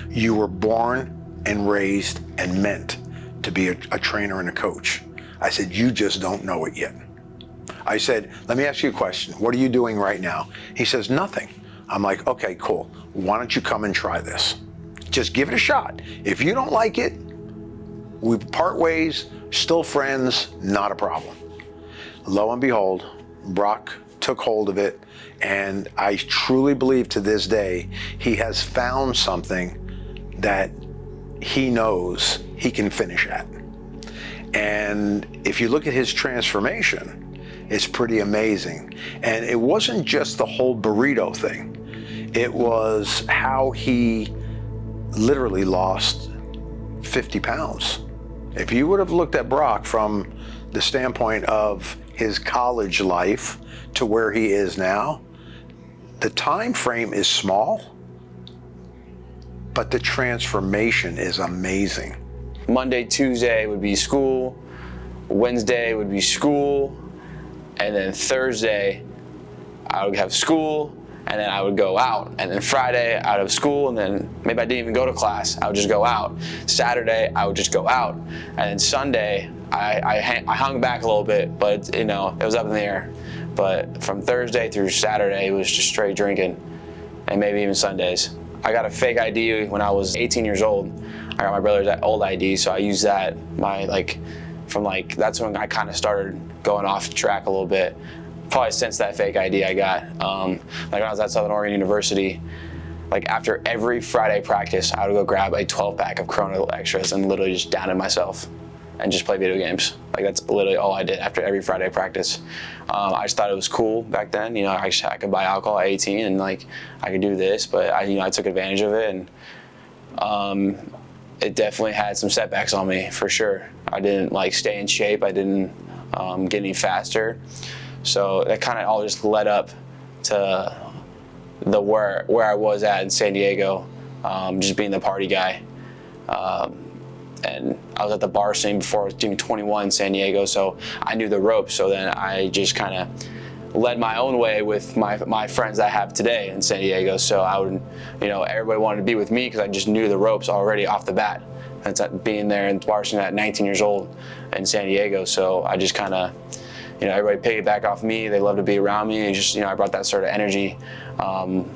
you were born and raised and meant to be a trainer and a coach. I said, you just don't know it yet. I said, let me ask you a question. What are you doing right now? He says, nothing. I'm like, okay, cool. Why don't you come and try this? Just give it a shot. If you don't like it, we part ways, still friends, not a problem. Lo and behold, Brock took hold of it, and I truly believe to this day, he has found something that he knows he can finish at. And if you look at his transformation, it's pretty amazing. And it wasn't just the whole burrito thing. It was how he literally lost 50 pounds. If you would have looked at Brock from the standpoint of his college life to where he is now, the time frame is small, but the transformation is amazing. Monday, Tuesday would be school, Wednesday would be school, and then Thursday I would have school, and then I would go out, and then Friday out of school, and then maybe I didn't even go to class, I would just go out. Saturday I would just go out, and then Sunday I hung back a little bit, but it was up in the air. But from Thursday through Saturday it was just straight drinking, and maybe even Sundays. I got a fake ID when I was 18 years old. I got my brother's old ID, so I used that. That's when I kind of started going off track a little bit. Probably since that fake ID I got. When I was at Southern Oregon University, after every Friday practice, I would go grab a 12-pack of Corona Extras and literally just down it myself and just play video games. That's literally all I did after every Friday practice. I just thought it was cool back then. I could buy alcohol at 18 and I could do this, but I took advantage of it, and it definitely had some setbacks on me for sure. I didn't stay in shape. I didn't get any faster. So that kind of all just led up to where I was at in San Diego, just being the party guy. And I was at the bar scene before I was doing 21 in San Diego, so I knew the ropes. So then I just kind of led my own way with my friends I have today in San Diego. So I would, everybody wanted to be with me because I just knew the ropes already off the bat. That's being there in bar scene at 19 years old in San Diego. So I just kind of, everybody piggybacked off me. They loved to be around me. And just, I brought that sort of energy of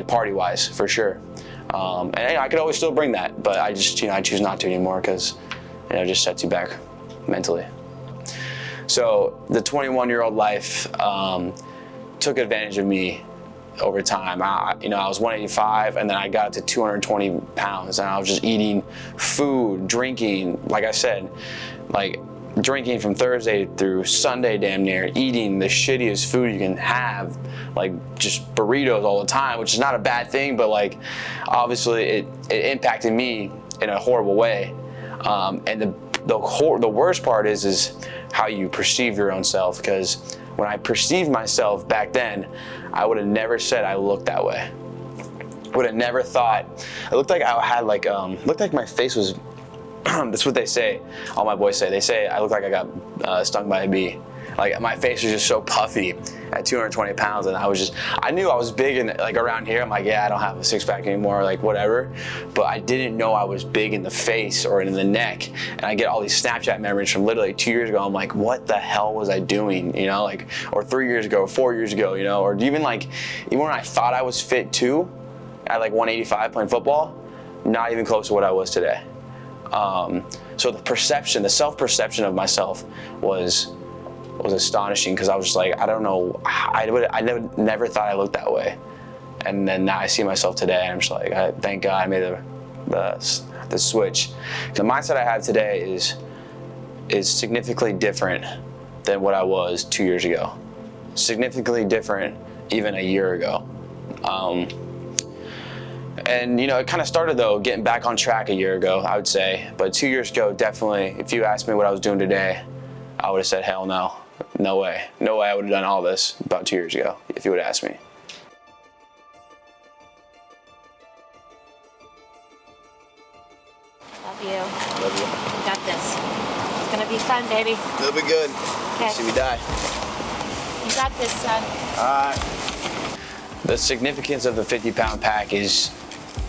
party-wise for sure. And I could always still bring that, but I just, I choose not to anymore because, it just sets you back mentally. So the 21-year-old life took advantage of me over time. I was 185, and then I got to 220 pounds, and I was just eating food, drinking, like I said, drinking from Thursday through Sunday damn near, eating the shittiest food you can have, just burritos all the time, which is not a bad thing, but obviously it impacted me in a horrible way. And the worst part is how you perceive your own self, because when I perceived myself back then, I would have never said I looked that way. I would have never thought, it looked like I had looked like my face was, that's what they say, all my boys say. They say I look like I got stung by a bee. My face was just so puffy at 220 pounds, and I knew I was big and around here. I'm yeah, I don't have a six-pack anymore, whatever. But I didn't know I was big in the face or in the neck. And I get all these Snapchat memories from literally 2 years ago. I'm what the hell was I doing? Or 3 years ago, 4 years ago, or even when I thought I was fit too, at 185 playing football, not even close to what I was today. So the self-perception of myself was astonishing, because I was just I don't know, I never thought I looked that way. And then now I see myself today, and I'm just thank God I made the the switch. The mindset I have today is significantly different than what I was 2 years ago. Significantly different even a year ago. And you know, it kind of started though, getting back on track a year ago, I would say. But 2 years ago, definitely, if you asked me what I was doing today, I would have said, hell no. No way. No way I would have done all this about 2 years ago, if you would have asked me. Love you. Love you. You got this. It's gonna be fun, baby. It'll be good. Okay. See me die. You got this, son. All right. The significance of the 50-pound pack is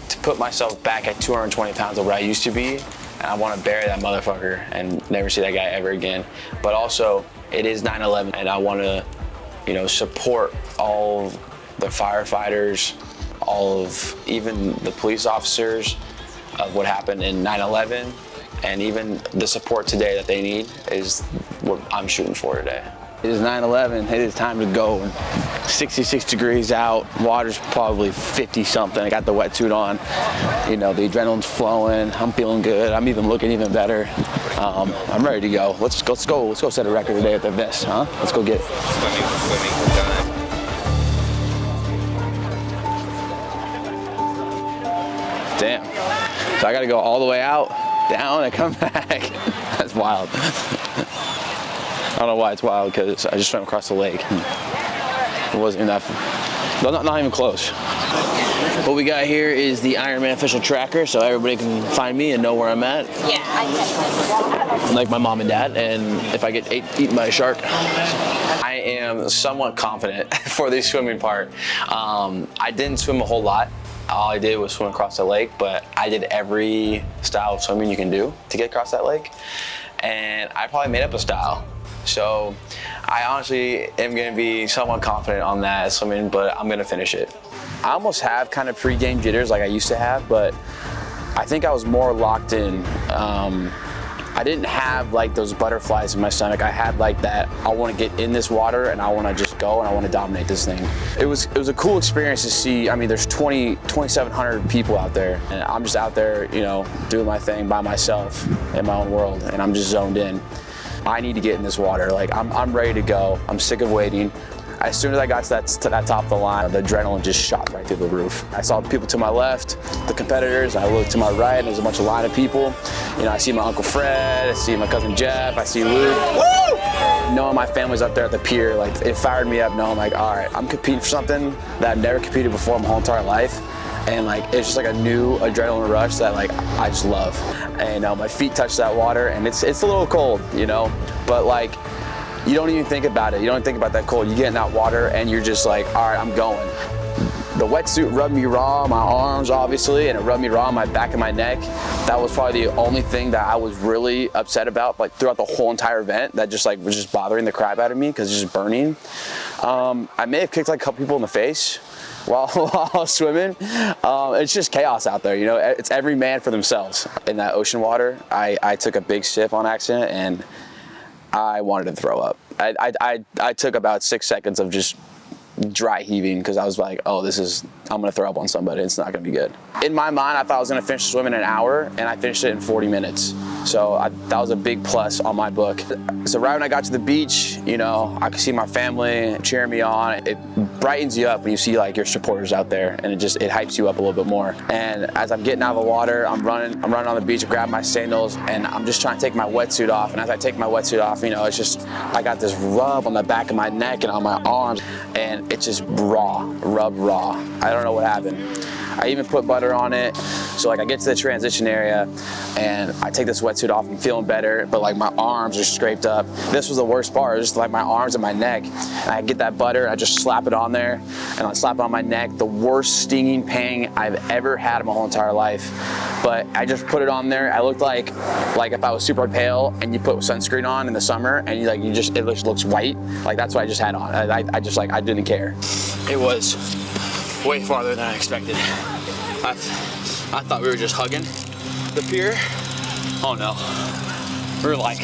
to put myself back at 220 pounds of where I used to be, and I want to bury that motherfucker and never see that guy ever again. But also, it is 9/11, and I want to, you know, support all the firefighters, all of even the police officers of what happened in 9/11, and even the support today that they need is what I'm shooting for today. It is 9/11, it is time to go. 66 degrees out, water's probably 50 something. I got the wetsuit on, you know, the adrenaline's flowing, I'm feeling good, I'm even looking even better. I'm ready to go. Let's go set a record today at the vest, huh? Let's go get it. Damn. So I gotta go all the way out, down, and come back. That's wild. I don't know why it's wild, because I just swam across the lake. It wasn't enough. Not even close. What we got here is the Ironman official tracker, so everybody can find me and know where I'm at. Yeah. Like my mom and dad, and if I get eaten by a shark. I am somewhat confident for the swimming part. I didn't swim a whole lot. All I did was swim across the lake, but I did every style of swimming you can do to get across that lake. And I probably made up a style. So I honestly am going to be somewhat confident on that swimming, but I'm going to finish it. I almost have kind of pre-game jitters like I used to have, but I think I was more locked in. I didn't have like those butterflies in my stomach. I had like that, I want to get in this water and I want to just go and I want to dominate this thing. It was a cool experience to see. I mean, there's 2,700 people out there, and I'm just out there, you know, doing my thing by myself in my own world, and I'm just zoned in. I need to get in this water. Like, I'm ready to go. I'm sick of waiting. As soon as I got to that top of the line, the adrenaline just shot right through the roof. I saw the people to my left, the competitors. I looked to my right, and there's a bunch of line of people. You know, I see my Uncle Fred, I see my cousin Jeff, I see Luke. Woo! Knowing my family's up there at the pier, like, it fired me up, knowing like, all right, I'm competing for something that I've never competed before my whole entire life. And like, it's just like a new adrenaline rush that like, I just love. And my feet touch that water, and it's a little cold, you know, but like, you don't even think about it. You don't even think about that cold. You get in that water and you're just like, all right, I'm going. The wetsuit rubbed me raw on my arms, obviously, and it rubbed me raw on my back and my neck. That was probably the only thing that I was really upset about, like throughout the whole entire event, that just like was just bothering the crap out of me because it's just burning. I may have kicked like a couple people in the face while I was swimming. It's just chaos out there, you know. It's every man for themselves in that ocean water. I took a big sip on accident and I wanted to throw up. I took about 6 seconds of just dry heaving because I was like, oh, I'm gonna throw up on somebody. It's not gonna be good. In my mind, I thought I was gonna finish swimming in an hour, and I finished it in 40 minutes. So that was a big plus on my book. So right when I got to the beach, you know, I could see my family cheering me on. It brightens you up when you see like your supporters out there, and it hypes you up a little bit more. And as I'm getting out of the water, I'm running on the beach, grab my sandals, and I'm just trying to take my wetsuit off. And as I take my wetsuit off, you know, it's just, I got this rub on the back of my neck and on my arms, and it's just raw. I don't know what happened. I even put butter on it. So like I get to the transition area and I take this wetsuit off, I'm feeling better, but like my arms are scraped up. This was the worst part, just like my arms and my neck. And I get that butter, I just slap it on there, and I slap it on my neck. The worst stinging pain I've ever had in my whole entire life. But I just put it on there. I looked like if I was super pale and you put sunscreen on in the summer and it just looks white. Like that's what I just had on. I didn't care. It was way farther than I expected. I thought we were just hugging the pier. Oh no. We were like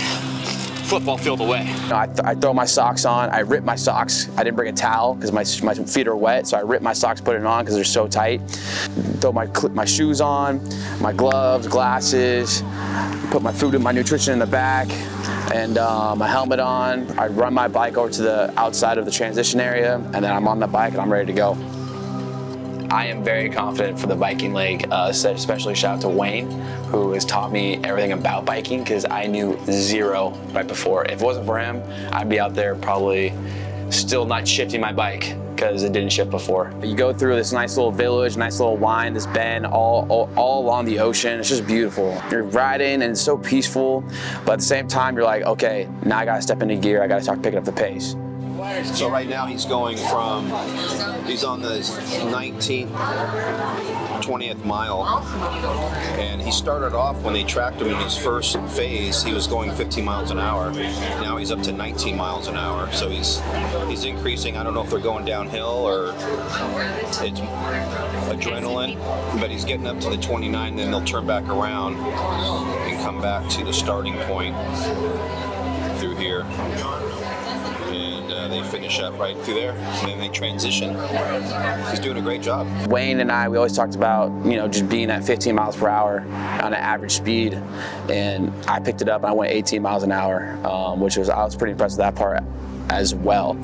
football field away. I throw my socks on, I rip my socks. I didn't bring a towel because my feet are wet, so I rip my socks, put it on because they're so tight. Throw my shoes on, my gloves, glasses, put my food and my nutrition in the back, and my helmet on. I run my bike over to the outside of the transition area, and then I'm on the bike and I'm ready to go. I am very confident for the biking leg, especially shout out to Wayne, who has taught me everything about biking because I knew zero right before. If it wasn't for him, I'd be out there probably still not shifting my bike because it didn't shift before. You go through this nice little village, nice little wind, this bend, all along the ocean. It's just beautiful. You're riding and it's so peaceful, but at the same time, you're like, okay, now I gotta step into gear. I gotta start picking up the pace. So right now he's going from, he's on the 19th, 20th mile, and he started off when they tracked him in his first phase, he was going 15 miles an hour. Now he's up to 19 miles an hour. So he's increasing. I don't know if they're going downhill or it's adrenaline, but he's getting up to the 29, then they'll turn back around and come back to the starting point through here. They finish up right through there, and then they transition. He's doing a great job. Wayne and I, we always talked about, just being at 15 miles per hour on an average speed, and I picked it up and I went 18 miles an hour, which I was pretty impressed with that part as well.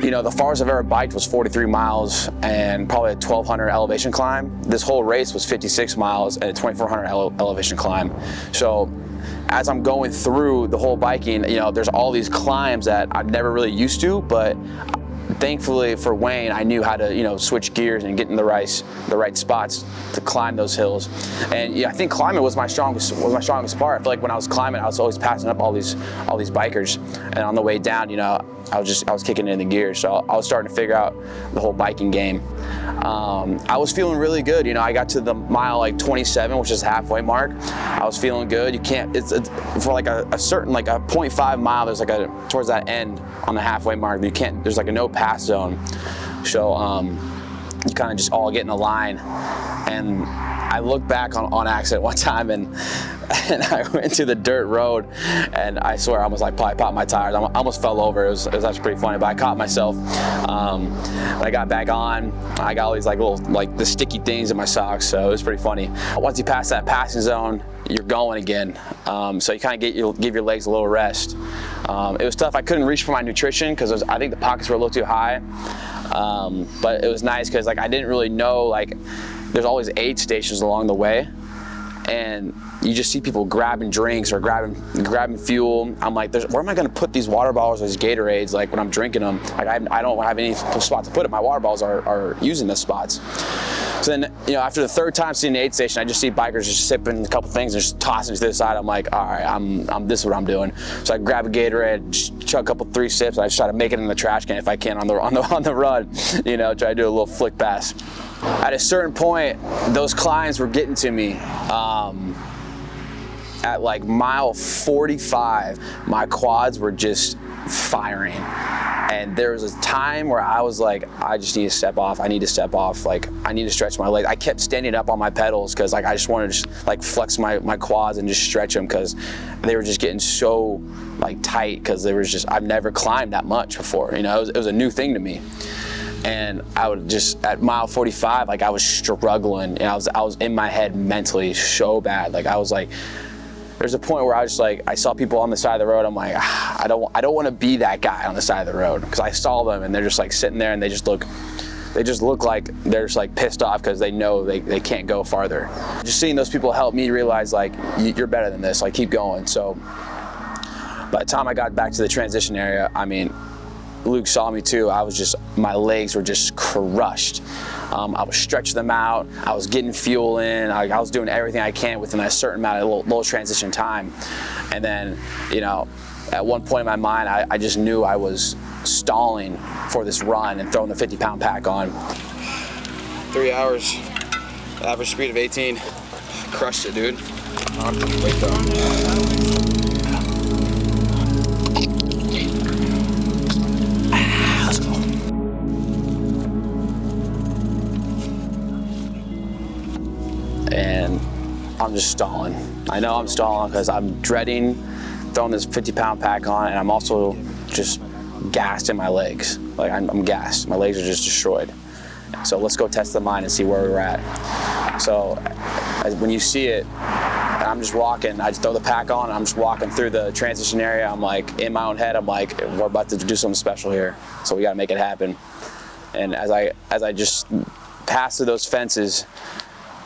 The farthest I've ever biked was 43 miles and probably a 1,200 elevation climb. This whole race was 56 miles and a 2,400 elevation climb. So as I'm going through the whole biking, there's all these climbs that I've never really used to, but thankfully for Wayne, I knew how to, switch gears and get in the right spots to climb those hills. And I think climbing was my strongest part. I feel like when I was climbing, I was always passing up all these bikers, and on the way down, I was kicking in the gear. So I was starting to figure out the whole biking game. I was feeling really good. I got to the mile 27, which is the halfway mark. I was feeling good. You can't, it's for a certain, a 0.5 mile, there's towards that end on the halfway mark, there's a no pass zone. So you kind of just all get in a line. And I looked back on accident one time and I went to the dirt road, and I swear I almost probably popped my tires. I almost fell over. It was actually pretty funny, but I caught myself. When I got back on, I got all these little the sticky things in my socks, so it was pretty funny. Once you pass that passing zone, you're going again. So you kind of give your legs a little rest. It was tough. I couldn't reach for my nutrition because I think the pockets were a little too high. But it was nice because I didn't really know there's always aid stations along the way, and you just see people grabbing drinks or grabbing fuel. I'm like, where am I gonna put these water bottles or these Gatorades when I'm drinking them? I don't have any spot to put it. My water bottles are using the spots. So then, after the third time seeing the aid station, I just see bikers just sipping a couple things and just tossing it to the side. I'm like, all right, this is what I'm doing. So I grab a Gatorade, just chug a 3 sips, and I just try to make it in the trash can if I can on the run. Try to do a little flick pass. At a certain point, those climbs were getting to me. At mile 45, my quads were just firing. And there was a time where I was like, I just need to step off. I need to step off. I need to stretch my legs. I kept standing up on my pedals because I just wanted to flex my quads and just stretch them because they were just getting so tight because I've never climbed that much before. It was a new thing to me. And I would just, at mile 45, I was struggling, and I was in my head mentally so bad. There's a point where I was I saw people on the side of the road. I'm like, I don't want to be that guy on the side of the road, because I saw them and they're just sitting there and they just look like they're just pissed off because they know they can't go farther. Just seeing those people help me realize you're better than this. Keep going. So by the time I got back to the transition area, Luke saw me too. My legs were just crushed. I was stretching them out. I was getting fuel in. I was doing everything I can within a certain amount of little transition time. And then, at one point in my mind, I just knew I was stalling for this run and throwing the 50-pound pack on. 3 hours, average speed of 18. Crushed it, dude. And I'm just stalling. I know I'm stalling because I'm dreading throwing this 50-pound pack on, and I'm also just gassed in my legs. Like I'm gassed. My legs are just destroyed. So let's go test the mind and see where we're at. So when you see it, I'm just walking, I just throw the pack on, and I'm just walking through the transition area. I'm like, in my own head, I'm like, we're about to do something special here. So we gotta make it happen. And as I just pass through those fences,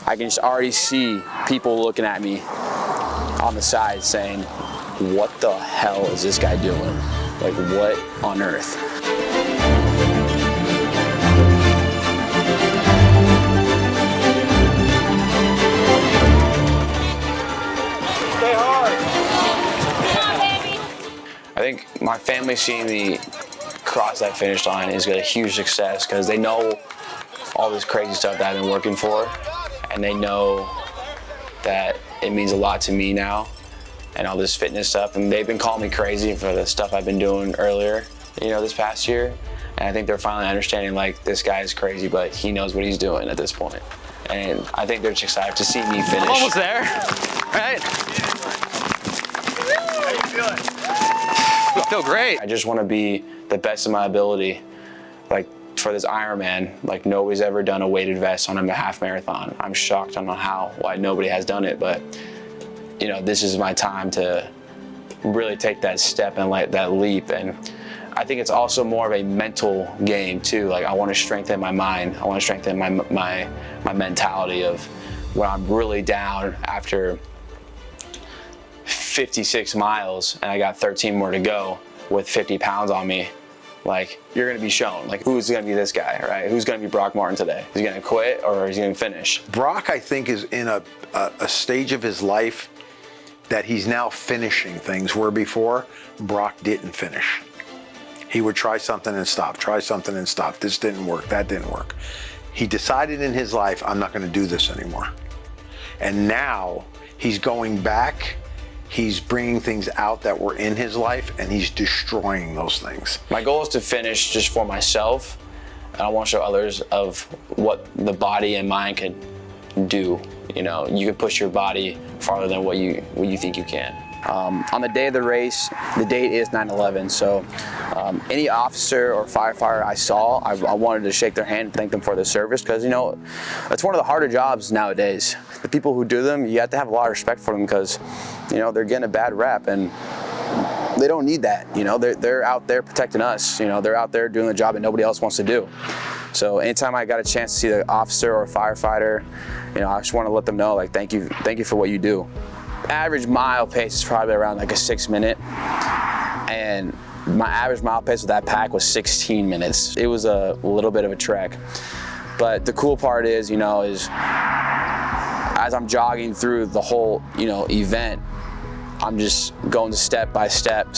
I can just already see people looking at me on the side saying, what the hell is this guy doing? Like, what on earth? Stay hard. Come on, baby. I think my family seeing me cross that finish line is a huge success because they know all this crazy stuff that I've been working for, and they know that it means a lot to me now and all this fitness stuff, and they've been calling me crazy for the stuff I've been doing earlier, this past year, and I think they're finally understanding, like, this guy is crazy, but he knows what he's doing at this point. And I think they're just excited to see me finish. I'm almost there, right? How you feeling? I feel great. I just want to be the best of my ability, like, for this Ironman. Like, nobody's ever done a weighted vest on a half marathon. I'm shocked on why nobody has done it, but this is my time to really take that step and that leap. And I think it's also more of a mental game too. Like, I want to strengthen my mind. I want to strengthen my mentality of when I'm really down after 56 miles and I got 13 more to go with 50 pounds on me. Like, you're going to be shown, like, who's going to be this guy, right? Who's going to be Brock Martin today? Is he going to quit or is he going to finish? Brock, I think, is in a stage of his life that he's now finishing things where before Brock didn't finish. He would try something and stop, try something and stop. This didn't work, that didn't work. He decided in his life, I'm not going to do this anymore. And now he's going back. He's bringing things out that were in his life, and he's destroying those things. My goal is to finish just for myself, and I want to show others of what the body and mind can do. You can push your body farther than what you think you can. On the day of the race, the date is 9/11, so any officer or firefighter I saw, I wanted to shake their hand and thank them for their service, because it's one of the harder jobs nowadays. The people who do them, you have to have a lot of respect for them, because they're getting a bad rap, and they don't need that. They're out there protecting us. They're out there doing the job that nobody else wants to do. So anytime I got a chance to see the officer or firefighter, I just want to let them know, like, thank you for what you do. Average mile pace is probably around like a 6 minute, and my average mile pace with that pack was 16 minutes. It was a little bit of a trek, but the cool part is, as I'm jogging through the whole, event, I'm just going step by step,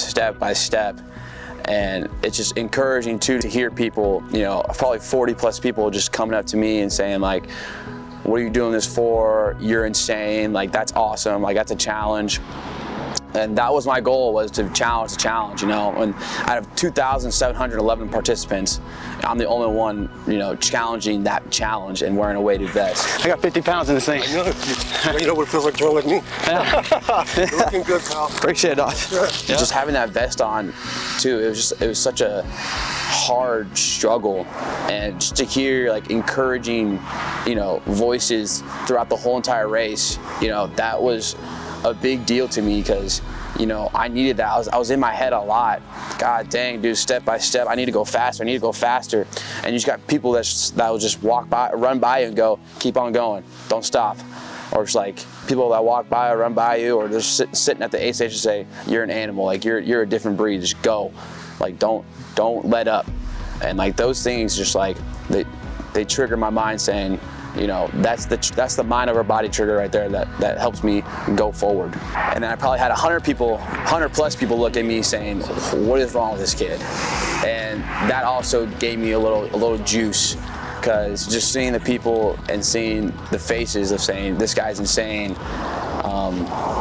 and it's just encouraging too to hear people, probably 40 plus people just coming up to me and saying, like, what are you doing this for? You're insane. Like, that's awesome. Like, that's a challenge. And that was my goal, was to challenge the challenge, And out of 2,711 participants, I'm the only one, challenging that challenge and wearing a weighted vest. I got 50 pounds in this thing. I know. You know what it feels like to run like me. You're looking good, pal. Appreciate it, Doc. Yeah. Just having that vest on, too, it was such a hard struggle, and just to hear, like, encouraging, voices throughout the whole entire race, that was a big deal to me, because I needed that. I was in my head a lot. God dang, dude, step by step, I need to go faster. And you just got people that will just run by you and go, keep on going, don't stop. Or just like people that walk by or run by you, or just sitting at the aid station and say, you're an animal, like you're a different breed, just go. Like, don't let up. And like those things, just like they trigger my mind, saying, that's the mind over body trigger right there that helps me go forward. And then I probably had 100 plus people look at me saying, what is wrong with this kid? And that also gave me a little juice, because just seeing the people and seeing the faces of saying, this guy's insane,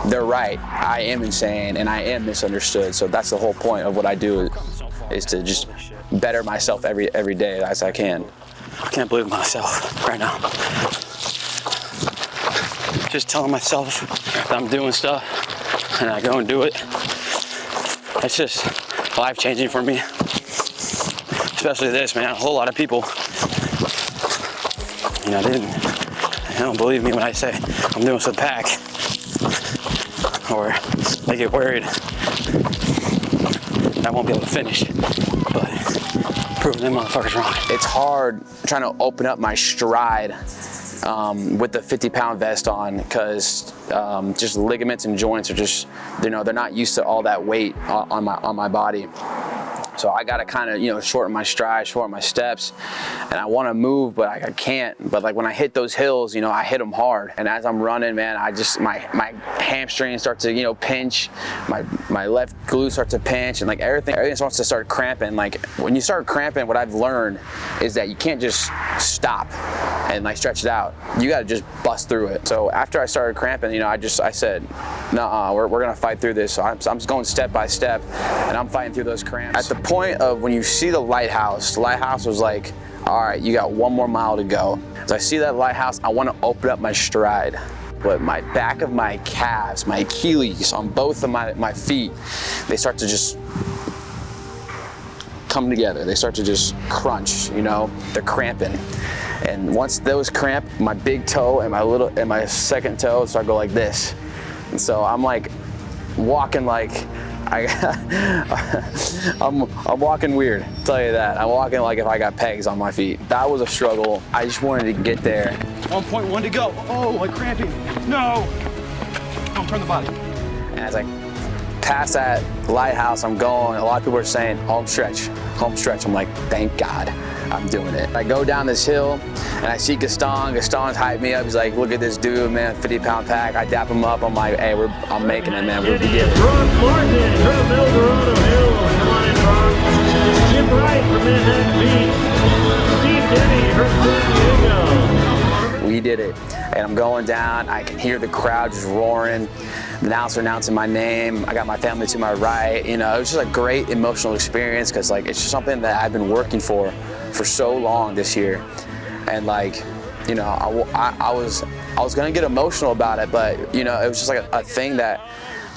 they're right, I am insane and I am misunderstood. So that's the whole point of what I do, is to just better myself every day as I can. I can't believe myself right now. just telling myself that I'm doing stuff and I go and do it. It's just life-changing for me. Especially this, man. A whole lot of people, you know, they don't believe me when I say I'm doing this with the pack. Or they get worried I won't be able to finish. But proving them motherfuckers wrong. It's hard trying to open up my stride with the 50-pound vest on, because just ligaments and joints are just, you know, they're not used to all that weight on my body. So I gotta kind of, you know, shorten my stride, shorten my steps, and I want to move, but I can't. But like when I hit those hills, you know, I hit them hard, and as I'm running, man, I just my hamstrings start to, you know, pinch, my left glute starts to pinch, and like everything starts to start cramping. Like when you start cramping, what I've learned is that you can't just stop and like stretch it out. You got to just bust through it. So after I started cramping, you know, I said, nah, we're gonna fight through this. So I'm just going step by step, and I'm fighting through those cramps. At the point of when you see the lighthouse was like, all right, you got 1 more mile to go. So I see that lighthouse, I want to open up my stride. But my back of my calves, my Achilles on both of my feet, they start to just come together. They start to just crunch, you know, they're cramping. And once those cramp, my big toe and my second toe start to go like this. And so I'm like walking like, I'm walking weird, I'll tell you that. I'm walking like if I got pegs on my feet. That was a struggle. I just wanted to get there. 1.1 to go. Oh, I'm cramping. No. Don't turn the body. And as I pass that lighthouse, I'm going. A lot of people are saying, home stretch, home stretch. I'm like, thank God I'm doing it. I go down this hill and I see Gaston. Gaston's hyped me up. He's like, look at this dude, man, 50-pound pack. I dap him up. I'm like, hey, I'm making it, man. We're getting Brock Martin from Eldorado Hills. Come on in, Brock. Jim Wright from Manhattan Beach. Steve Denny from San Diego. We did it. And I'm going down. I can hear the crowd just roaring. The announcer announcing my name. I got my family to my right. You know, it was just a great emotional experience, because like it's just something that I've been working for so long this year. And like, you know, I was gonna get emotional about it, but you know, it was just like a thing that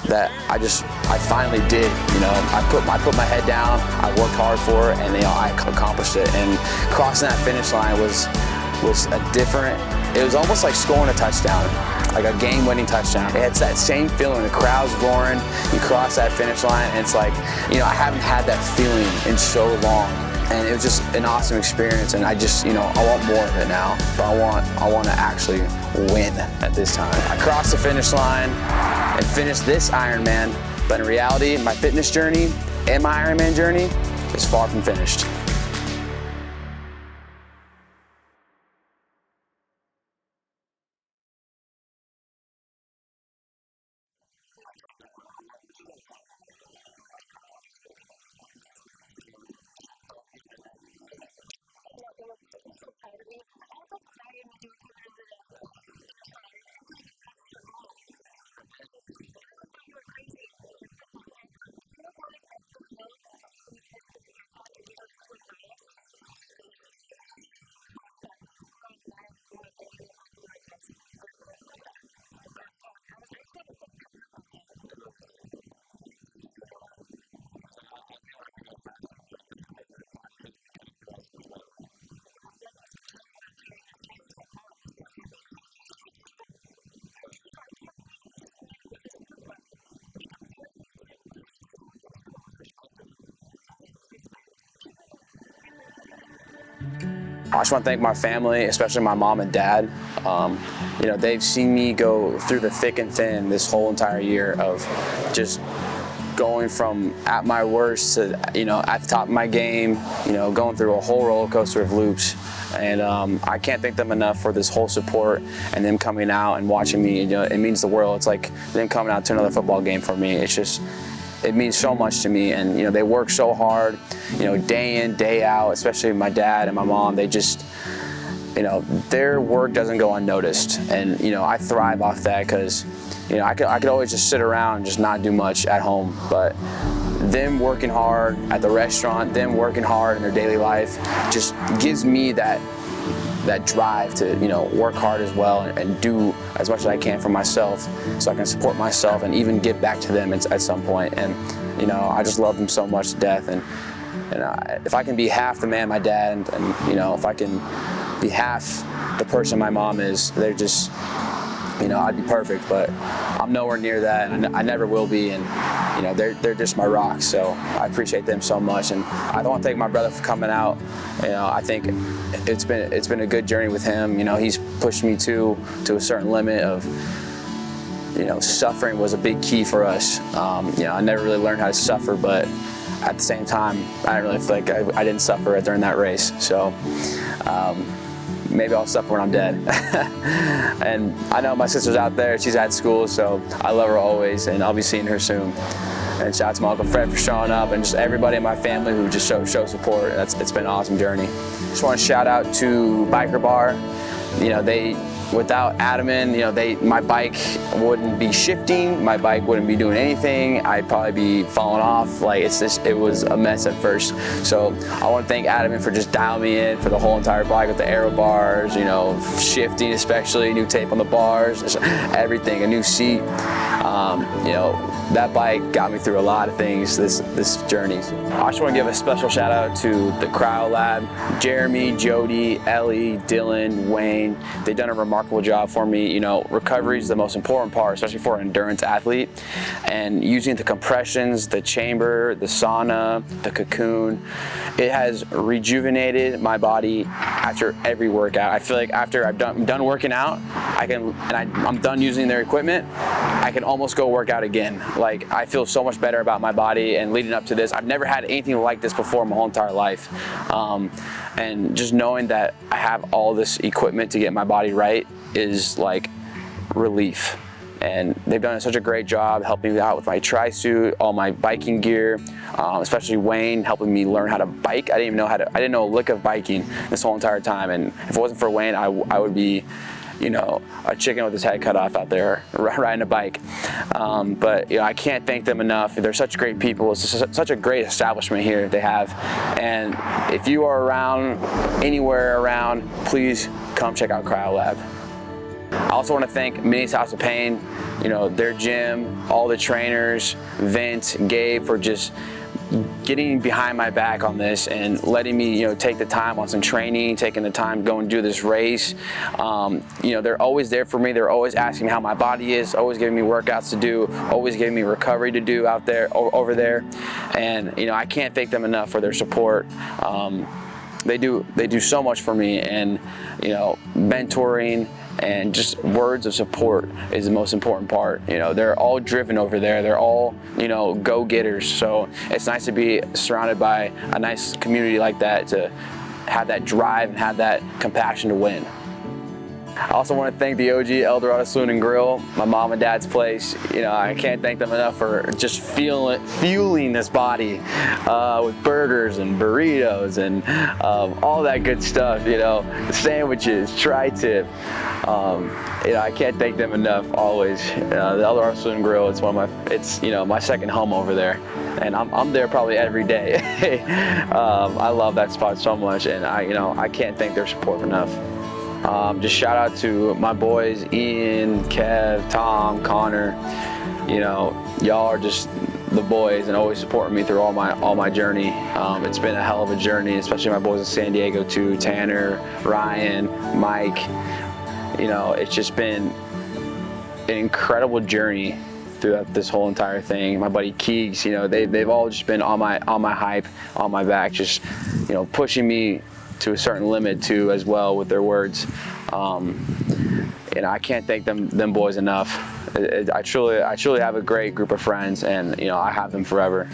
I finally did. You know, I put my head down, I worked hard for it, and you know, I accomplished it. And crossing that finish line was a different, it was almost like scoring a touchdown, like a game-winning touchdown. It's that same feeling, the crowd's roaring, you cross that finish line, and it's like, you know, I haven't had that feeling in so long. And it was just an awesome experience, and I just, you know, I want more of it now. But I want to actually win at this time. I crossed the finish line and finished this Ironman, but in reality, my fitness journey and my Ironman journey is far from finished. I just want to thank my family, especially my mom and dad. You know, they've seen me go through the thick and thin this whole entire year of just going from at my worst to, you know, at the top of my game, you know, going through a whole roller coaster of loops. And I can't thank them enough for this whole support and them coming out and watching me. You know, it means the world. It's like them coming out to another football game for me. It's just, it means so much to me. And, you know, they work so hard, you know, day in, day out, especially my dad and my mom. They just, you know, their work doesn't go unnoticed. And, you know, I thrive off that because, you know, I could always just sit around and just not do much at home. But them working hard at the restaurant, them working hard in their daily life just gives me that that drive to, you know, work hard as well and do as much as I can for myself so I can support myself and even give back to them at some point. And, you know, I just love them so much to death. And if I can be half the man my dad and, you know, if I can be half the person my mom is, they're just, you know, I'd be perfect, but I'm nowhere near that, and I never will be. And you know, they're just my rocks. So I appreciate them so much, and I don't want to thank my brother for coming out. You know, I think it's been a good journey with him. You know, he's pushed me to a certain limit of, you know, suffering was a big key for us. You know, I never really learned how to suffer, but at the same time, I didn't really feel like I didn't suffer during that race. So. Maybe I'll suffer when I'm dead. And I know my sister's out there, she's at school, so I love her always, and I'll be seeing her soon. And shout out to my Uncle Fred for showing up, and just everybody in my family who just show support. It's been an awesome journey. Just want to shout out to Biker Bar. You know, without Adamon, you know, my bike wouldn't be shifting, my bike wouldn't be doing anything, I'd probably be falling off. Like, it was a mess at first. So I want to thank Adamon for just dialing me in for the whole entire bike with the aero bars, you know, shifting especially, new tape on the bars, just everything, a new seat. You know, that bike got me through a lot of things this journey. I just want to give a special shout out to the Cryo Lab, Jeremy, Jody, Ellie, Dylan, Wayne. They've done a remarkable job for me. You know, recovery is the most important part, especially for an endurance athlete. And using the compressions, the chamber, the sauna, the cocoon, it has rejuvenated my body after every workout. I feel like after I'm done working out, I'm done using their equipment, I can almost go work out again. Like, I feel so much better about my body, and leading up to this, I've never had anything like this before in my whole entire life. And just knowing that I have all this equipment to get my body right is like relief. And they've done such a great job helping me out with my tri-suit, all my biking gear, especially Wayne helping me learn how to bike. I didn't know a lick of biking this whole entire time. And if it wasn't for Wayne, I would be, you know, a chicken with his head cut off out there riding a bike. But you know, I can't thank them enough. They're such great people. It's such a great establishment here they have. And if you are around, anywhere around, please come check out Cryo Lab. I also want to thank Minnie's House of Pain, you know, their gym, all the trainers, Vince, Gabe, for just getting behind my back on this and letting me, you know, take the time on some training, taking the time to go and do this race. You know, they're always there for me. They're always asking me how my body is, always giving me workouts to do, always giving me recovery to do out there, over there. And, you know, I can't thank them enough for their support. They do so much for me, and, you know, mentoring and just words of support is the most important part. You know, they're all driven over there. They're all, you know, go-getters. So it's nice to be surrounded by a nice community like that, to have that drive and have that compassion to win. I also want to thank the OG El Dorado Saloon and Grill, my mom and dad's place. You know, I can't thank them enough for just fueling this body with burgers and burritos and all that good stuff. You know, sandwiches, tri-tip. You know, I can't thank them enough. Always, the El Dorado Saloon and Grill. It's you know, my second home over there, and I'm there probably every day. I love that spot so much, and I can't thank their support enough. Just shout out to my boys, Ian, Kev, Tom, Connor. You know, y'all are just the boys and always supporting me through all my journey. It's been a hell of a journey, especially my boys in San Diego too, Tanner, Ryan, Mike. You know, it's just been an incredible journey throughout this whole entire thing. My buddy Keegs, you know, they've all just been on my hype, on my back, just, you know, pushing me to a certain limit too, as well, with their words. You know, I can't thank them boys enough. I truly have a great group of friends, and you know, I have them forever.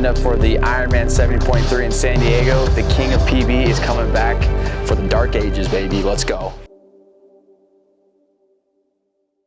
signed up for the Ironman 70.3 in San Diego. The king of PB is coming back for the dark ages, baby. Let's go.